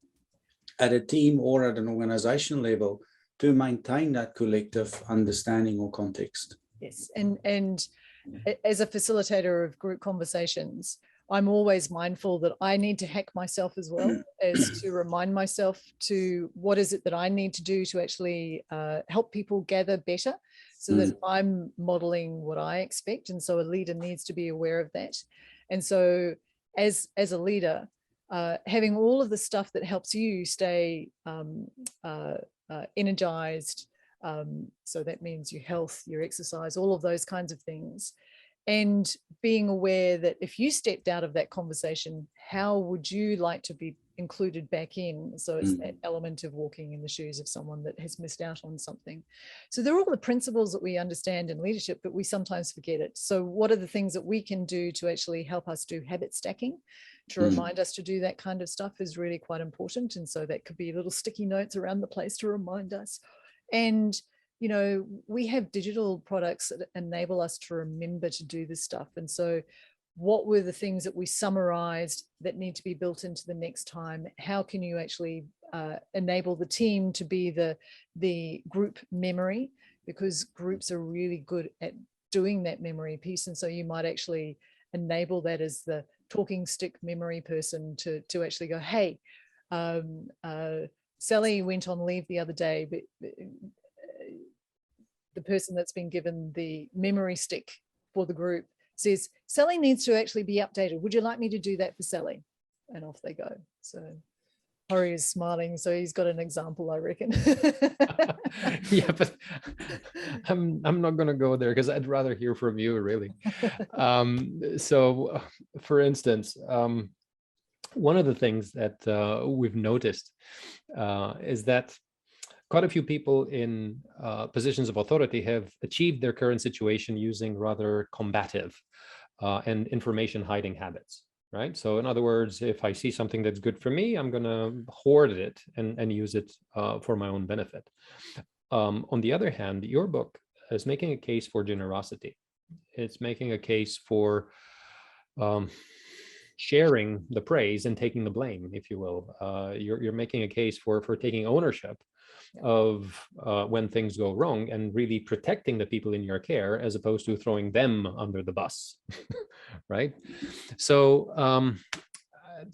at a team or at an organizational level to maintain that collective understanding or context? Yes, and as a facilitator of group conversations, I'm always mindful that I need to hack myself as well, as to remind myself to what is it that I need to do to actually help people gather better, so that I'm modeling what I expect. And so a leader needs to be aware of that. And so as a leader, having all of the stuff that helps you stay energized, so that means your health, your exercise, all of those kinds of things. And being aware that if you stepped out of that conversation, how would you like to be included back in? So it's that element of walking in the shoes of someone that has missed out on something. So they're all the principles that we understand in leadership, but we sometimes forget it. So what are the things that we can do to actually help us do habit stacking, to remind us to do that kind of stuff, is really quite important. And so that could be little sticky notes around the place to remind us. And you know, we have digital products that enable us to remember to do this stuff. And so what were the things that we summarized that need to be built into the next time? How can you actually enable the team to be the group memory? Because groups are really good at doing that memory piece. And so you might actually enable that as the talking stick memory person to actually go, hey, Sally went on leave the other day, but the person that's been given the memory stick for the group says, Sally needs to actually be updated. Would you like me to do that for Sally? And off they go. So Hori is smiling, so he's got an example, I reckon. Yeah, but I'm not going to go there because I'd rather hear from you, really. So, for instance, one of the things that we've noticed is that quite a few people in positions of authority have achieved their current situation using rather combative and information hiding habits, right? So in other words, if I see something that's good for me, I'm going to hoard it and use it for my own benefit. On the other hand, your book is making a case for generosity. It's making a case for sharing the praise and taking the blame, if you will. You're making a case for taking ownership of when things go wrong and really protecting the people in your care, as opposed to throwing them under the bus, right? So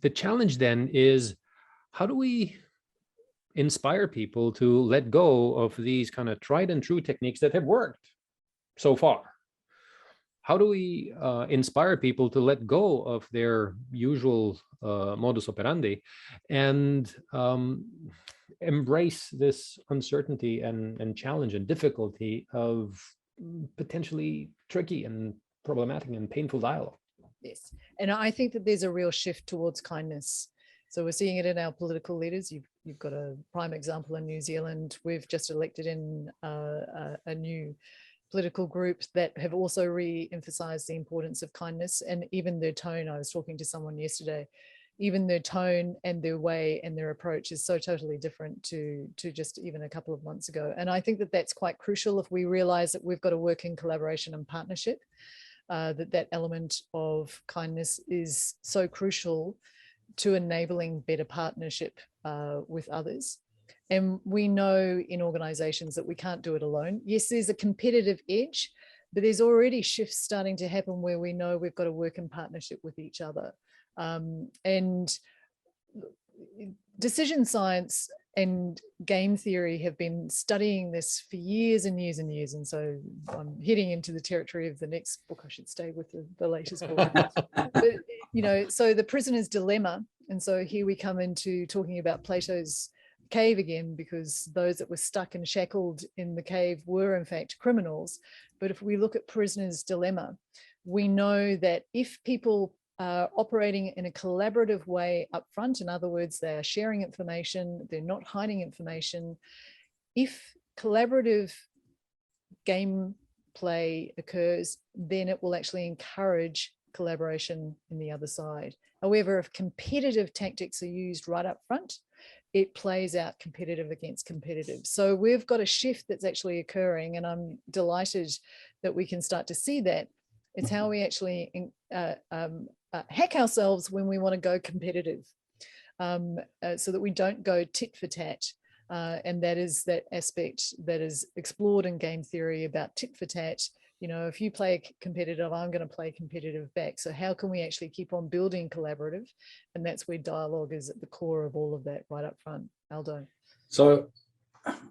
the challenge then is, how do we inspire people to let go of these kind of tried and true techniques that have worked so far? How do we inspire people to let go of their usual modus operandi and embrace this uncertainty and challenge and difficulty of potentially tricky and problematic and painful dialogue? Yes, and I think that there's a real shift towards kindness. So we're seeing it in our political leaders. You've got a prime example in New Zealand. We've just elected in a new political group that have also re-emphasized the importance of kindness, and even their tone. I was talking to someone yesterday, even their tone and their way and their approach is so totally different to just even a couple of months ago. And I think that that's quite crucial if we realize that we've got to work in collaboration and partnership, that element of kindness is so crucial to enabling better partnership with others. And we know in organizations that we can't do it alone. Yes, there's a competitive edge, but there's already shifts starting to happen where we know we've got to work in partnership with each other. And decision science and game theory have been studying this for years and years and years. And so I'm heading into the territory of the next book. I should stay with the latest book. But, you know, so the prisoner's dilemma. And so here we come into talking about Plato's cave again, because those that were stuck and shackled in the cave were in fact criminals. But if we look at prisoner's dilemma, we know that if people are operating in a collaborative way up front, in other words, they are sharing information, they're not hiding information. If collaborative game play occurs, then it will actually encourage collaboration in the other side. However, if competitive tactics are used right up front, it plays out competitive against competitive. So we've got a shift that's actually occurring, and I'm delighted that we can start to see that. It's how we actually hack ourselves when we want to go competitive, so that we don't go tit for tat. And that is that aspect that is explored in game theory about tit for tat. You know, if you play competitive, I'm going to play competitive back. So how can we actually keep on building collaborative? And that's where dialogue is at the core of all of that right up front. Aldo. So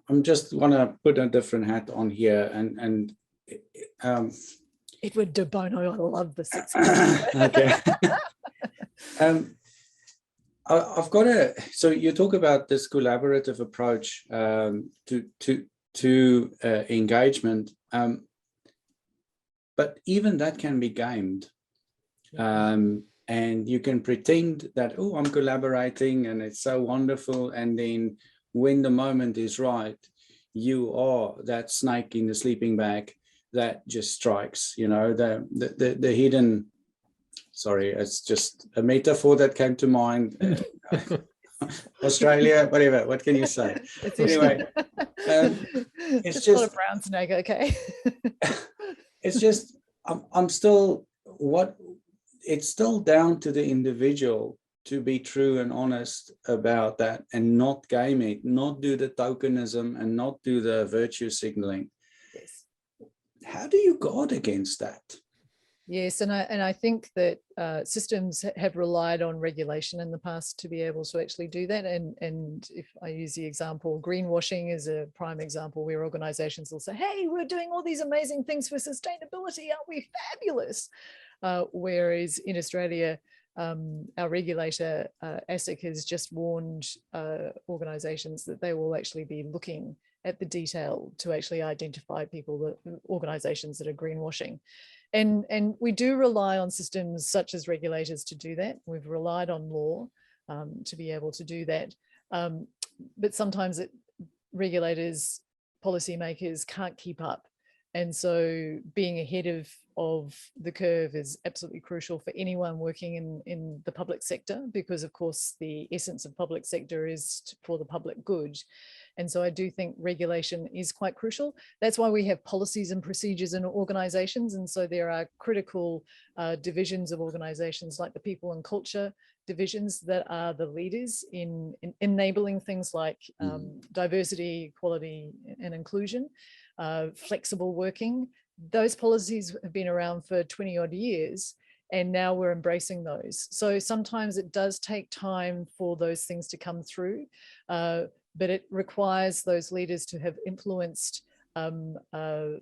I'm just want to put a different hat on here, and Edward de Bono, I love the six. okay. I've got so you talk about this collaborative approach to engagement, but even that can be gamed, and you can pretend that, oh, I'm collaborating and it's so wonderful, and then when the moment is right, you are that snake in the sleeping bag that just strikes. You know, the hidden. Sorry, it's just a metaphor that came to mind. Australia, whatever. What can you say? Anyway, it's just not a brown snake. Okay. It's just I'm still it's still down to the individual to be true and honest about that, and not game it, not do the tokenism, and not do the virtue signaling. Yes. How do you guard against that? Yes, and I think that systems have relied on regulation in the past to be able to actually do that. And if I use the example, greenwashing is a prime example where organizations will say, hey, we're doing all these amazing things for sustainability, aren't we fabulous? Whereas in Australia, our regulator, ASIC, has just warned organizations that they will actually be looking at the detail to actually identify organizations that are greenwashing. And we do rely on systems such as regulators to do that. We've relied on law to be able to do that. But sometimes regulators, policymakers can't keep up. And so being ahead of the curve is absolutely crucial for anyone working in the public sector, because of course the essence of public sector is for the public good. And so I do think regulation is quite crucial. That's why we have policies and procedures in organizations. And so there are critical divisions of organizations like the people and culture divisions that are the leaders in enabling things like diversity, equality, and inclusion, flexible working. Those policies have been around for 20 odd years, and now we're embracing those. So sometimes it does take time for those things to come through, but it requires those leaders to have influenced the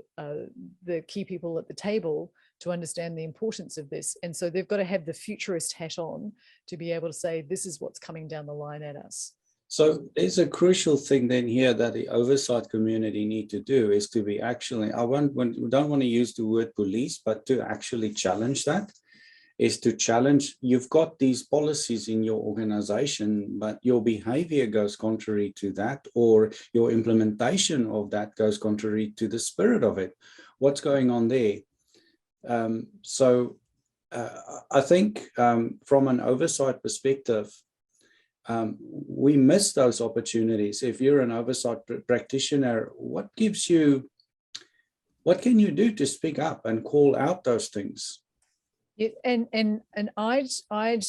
key people at the table to understand the importance of this. And so they've got to have the futurist hat on to be able to say, this is what's coming down the line at us. So there's a crucial thing then here that the oversight community need to do, is to be actually, we don't want to use the word police, but to actually challenge that, is to challenge, you've got these policies in your organization, but your behavior goes contrary to that, or your implementation of that goes contrary to the spirit of it. What's going on there? I think from an oversight perspective, we miss those opportunities. If you're an oversight practitioner, what can you do to speak up and call out those things? Yeah, and I'd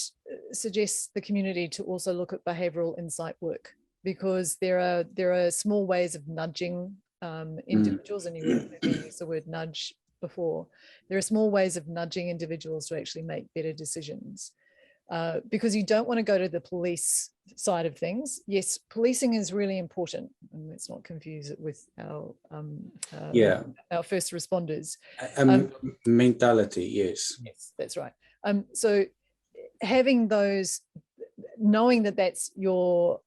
suggest the community to also look at behavioural insight work, because there are small ways of nudging individuals, and you used the word nudge before. There are small ways of nudging individuals to actually make better decisions, because you don't want to go to the police side of things. Yes, policing is really important, and let's not confuse it with our first responders. Mentality, yes. Yes, that's right. So having those, knowing that that's your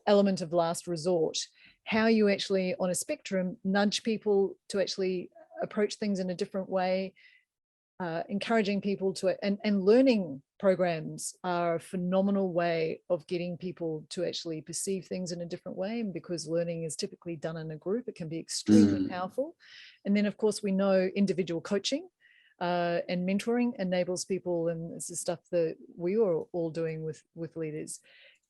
element of last resort, how you actually on a spectrum nudge people to actually approach things in a different way, encouraging people to, and learning programs are a phenomenal way of getting people to actually perceive things in a different way. And because learning is typically done in a group, it can be extremely powerful. And then of course we know individual coaching and mentoring enables people, and this is stuff that we are all doing with leaders,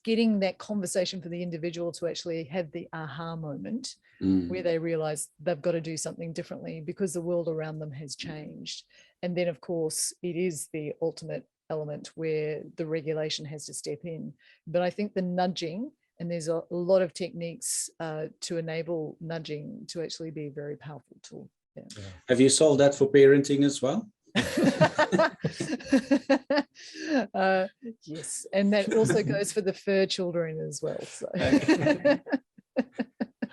getting that conversation for the individual to actually have the aha moment where they realize they've got to do something differently because the world around them has changed. And then, of course, it is the ultimate element where the regulation has to step in. But I think the nudging, and there's a lot of techniques to enable nudging to actually be a very powerful tool. Yeah. Have you solved that for parenting as well? Yes, and that also goes for the fur children as well. So.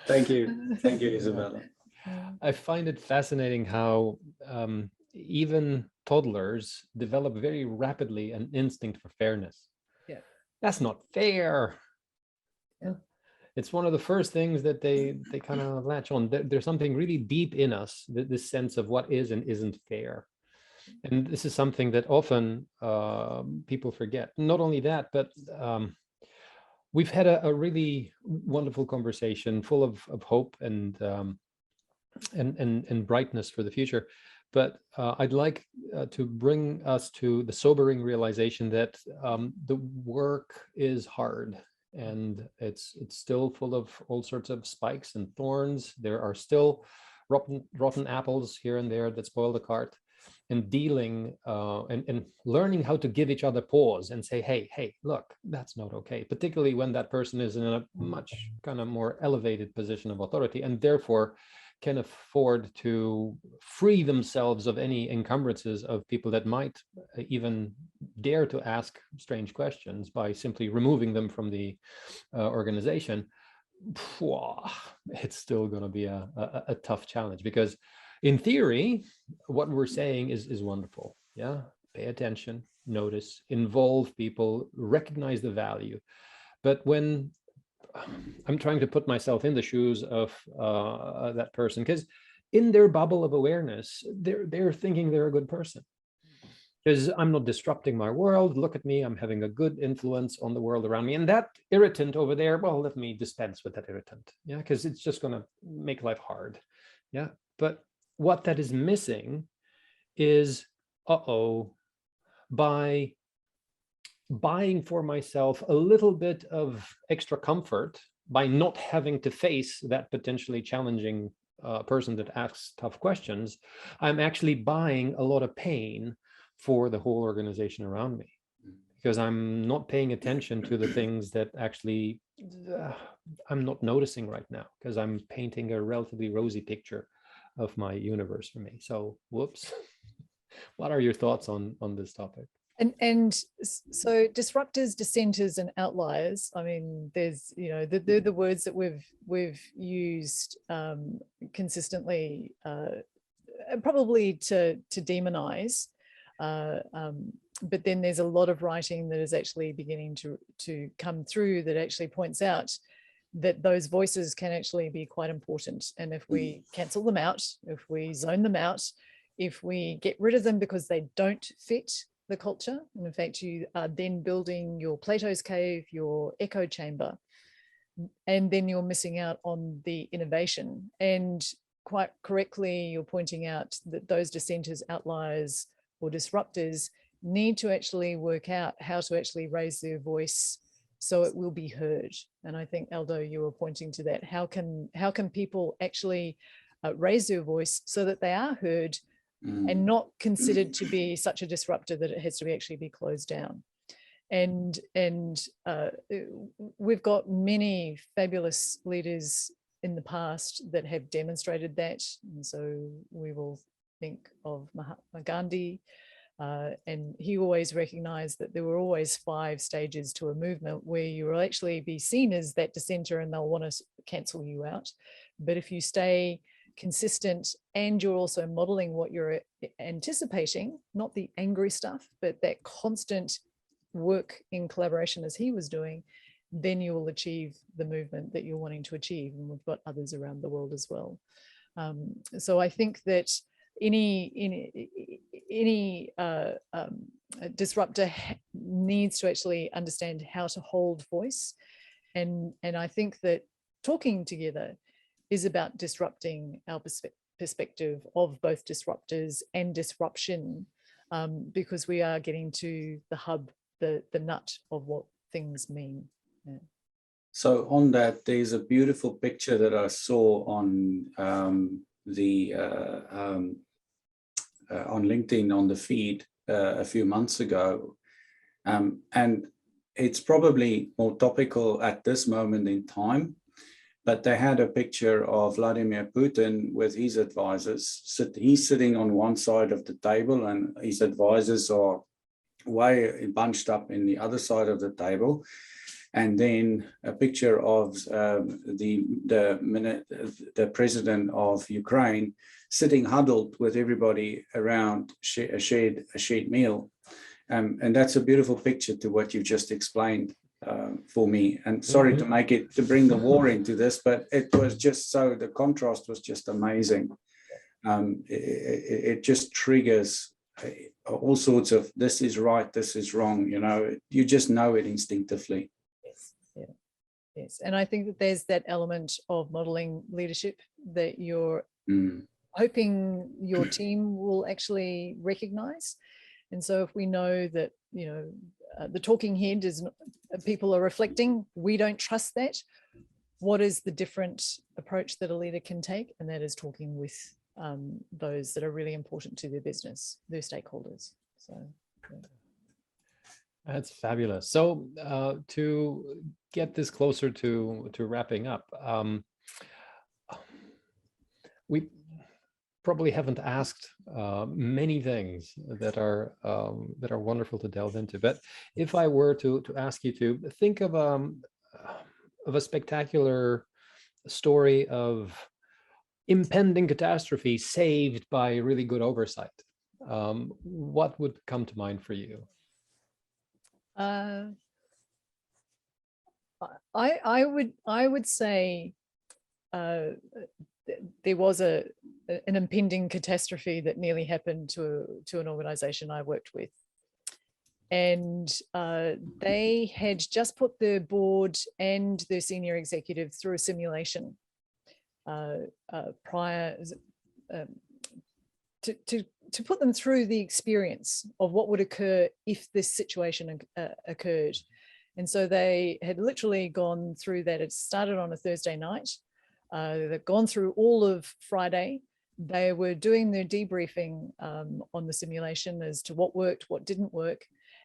Thank you, Isabella. I find it fascinating how even toddlers develop very rapidly an instinct for fairness. Yeah, that's not fair. Yeah. It's one of the first things that they kind of latch on. There's something really deep in us, this sense of what is and isn't fair. And this is something that often people forget. Not only that, but we've had a really wonderful conversation full of hope and brightness for the future. But I'd like to bring us to the sobering realization that the work is hard, and it's still full of all sorts of spikes and thorns. There are still rotten apples here and there that spoil the cart. And dealing and learning how to give each other pause and say, hey, look, that's not okay, particularly when that person is in a much kind of more elevated position of authority and therefore can afford to free themselves of any encumbrances of people that might even dare to ask strange questions by simply removing them from the organization. It's still going to be a tough challenge, because in theory, what we're saying is wonderful. Yeah, pay attention, notice, involve people, recognize the value. But when I'm trying to put myself in the shoes of that person, because in their bubble of awareness, they're thinking they're a good person. Because I'm not disrupting my world. Look at me, I'm having a good influence on the world around me. And that irritant over there, well, let me dispense with that irritant. Yeah, because it's just going to make life hard. Yeah, but what that is missing is, by buying for myself a little bit of extra comfort by not having to face that potentially challenging person that asks tough questions, I'm actually buying a lot of pain for the whole organization around me, because I'm not paying attention to the things that actually I'm not noticing right now, because I'm painting a relatively rosy picture of my universe for me. So, whoops. What are your thoughts on this topic? And so disruptors, dissenters, and outliers, I mean, there's, they're the words that we've used consistently, probably to demonize. But then there's a lot of writing that is actually beginning to come through that actually points out that those voices can actually be quite important. And if we cancel them out, if we zone them out, if we get rid of them because they don't fit the culture, and in fact you are then building your Plato's cave, your echo chamber, and then you're missing out on the innovation. And quite correctly, you're pointing out that those dissenters, outliers, or disruptors need to actually work out how to actually raise their voice so it will be heard. And I think, Aldo, you were pointing to that. How can people actually raise their voice so that they are heard and not considered to be such a disruptor that it has to actually be closed down? And we've got many fabulous leaders in the past that have demonstrated that. And so we will think of Mahatma Gandhi, and he always recognized that there were always 5 stages to a movement where you will actually be seen as that dissenter and they'll want to cancel you out. But if you stay consistent and you're also modeling what you're anticipating, not the angry stuff, but that constant work in collaboration as he was doing, then you will achieve the movement that you're wanting to achieve. And we've got others around the world as well. So I think that any disruptor needs to actually understand how to hold voice. And I think that talking together is about disrupting our perspective of both disruptors and disruption, because we are getting to the hub, the nut of what things mean. So on that, there's a beautiful picture that I saw on on LinkedIn on the feed a few months ago, and it's probably more topical at this moment in time. But they had a picture of Vladimir Putin with his advisors. He's sitting on one side of the table, and his advisors are way bunched up in the other side of the table. And then a picture of the president of Ukraine sitting huddled with everybody around a shared meal. And that's a beautiful picture to what you just explained for me. And sorry to bring the war into this, but it was just so, the contrast was just amazing. It just triggers all sorts of, this is right, this is wrong, you know, you just know it instinctively. Yes, yeah. Yes, and I think that there's that element of modeling leadership that you're hoping your team will actually recognize. And so if we know that, you know, the talking head is, people are reflecting, we don't trust that, what is the different approach that a leader can take? And that is talking with those that are really important to their business, their stakeholders. So yeah. That's fabulous. So to get this closer to wrapping up, we probably haven't asked many things that are wonderful to delve into. But if I were to ask you to think of a spectacular story of impending catastrophe saved by really good oversight, what would come to mind for you? I would say there was an impending catastrophe that nearly happened to an organization I worked with. And they had just put their board and their senior executive through a simulation prior to put them through the experience of what would occur if this situation occurred. And so they had literally gone through that. It started on a Thursday night. They've gone through all of Friday. They were doing their debriefing on the simulation as to what worked, what didn't work.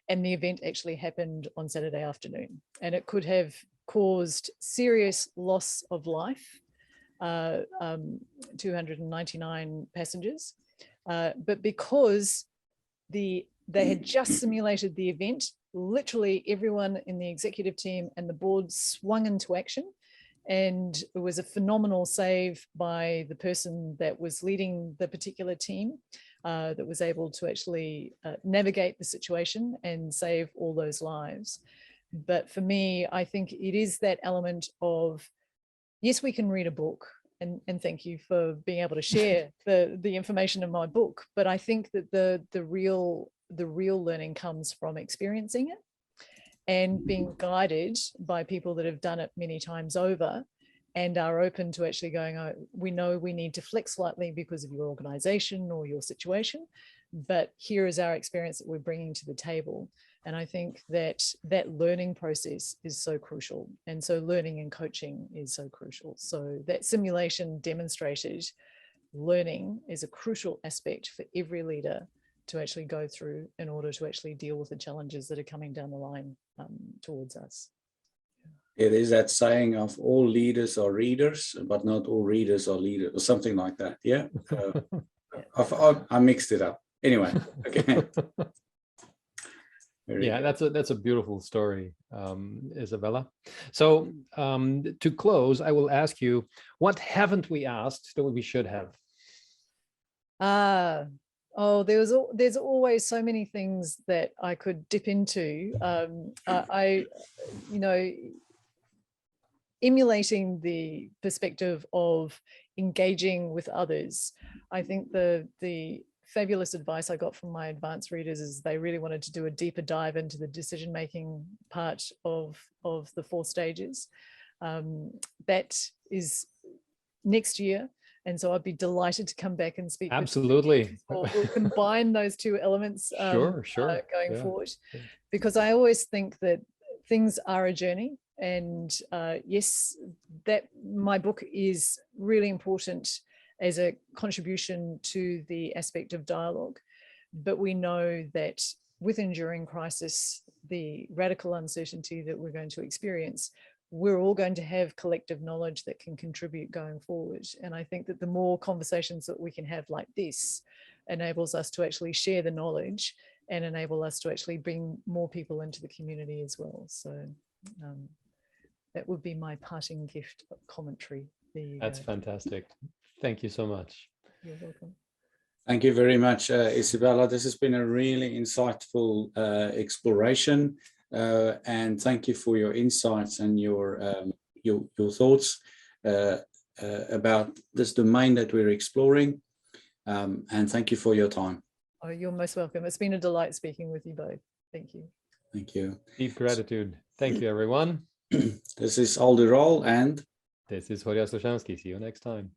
And the event actually happened on Saturday afternoon. And it could have caused serious loss of life, 299 passengers. But because they had just simulated the event, literally everyone in the executive team and the board swung into action. And it was a phenomenal save by the person that was leading the particular team that was able to actually navigate the situation and save all those lives. But for me, I think it is that element of, yes, we can read a book, and thank you for being able to share the information in my book. But I think that the real learning comes from experiencing it and being guided by people that have done it many times over and are open to actually going, oh, we know we need to flex slightly because of your organization or your situation, but here is our experience that we're bringing to the table. And I think that that learning process is so crucial. And so learning and coaching is so crucial. So that simulation demonstrated learning is a crucial aspect for every leader to actually go through in order to actually deal with the challenges that are coming down the line towards us. It is that saying of all leaders are readers, but not all readers are leaders, or something like that. Yeah, I mixed it up. Anyway, okay. Yeah, that's a beautiful story, Isabella. So to close, I will ask you, what haven't we asked that we should have? Oh, there's always so many things that I could dip into. You know, emulating the perspective of engaging with others. I think the fabulous advice I got from my advanced readers is they really wanted to do a deeper dive into the decision-making part of the 4 stages. That is next year. And so I'd be delighted to come back and speak. Absolutely. We'll combine those 2 elements sure. going forward, because I always think that things are a journey And yes, that my book is really important as a contribution to the aspect of dialogue. But we know that with enduring crisis, the radical uncertainty that we're going to experience, we're all going to have collective knowledge that can contribute going forward. And I think that the more conversations that we can have like this enables us to actually share the knowledge and enable us to actually bring more people into the community as well. So that would be my parting gift of commentary. That's fantastic. Thank you so much. You're welcome. Thank you very much, Isabella. This has been a really insightful exploration, and thank you for your insights and your thoughts about this domain that we're exploring. And thank you for your time. Oh, you're most welcome. It's been a delight speaking with you both. Thank you. Thank you. Deep gratitude. Thank you, everyone. This is Alderol and this is Horia Soshansky. See you next time.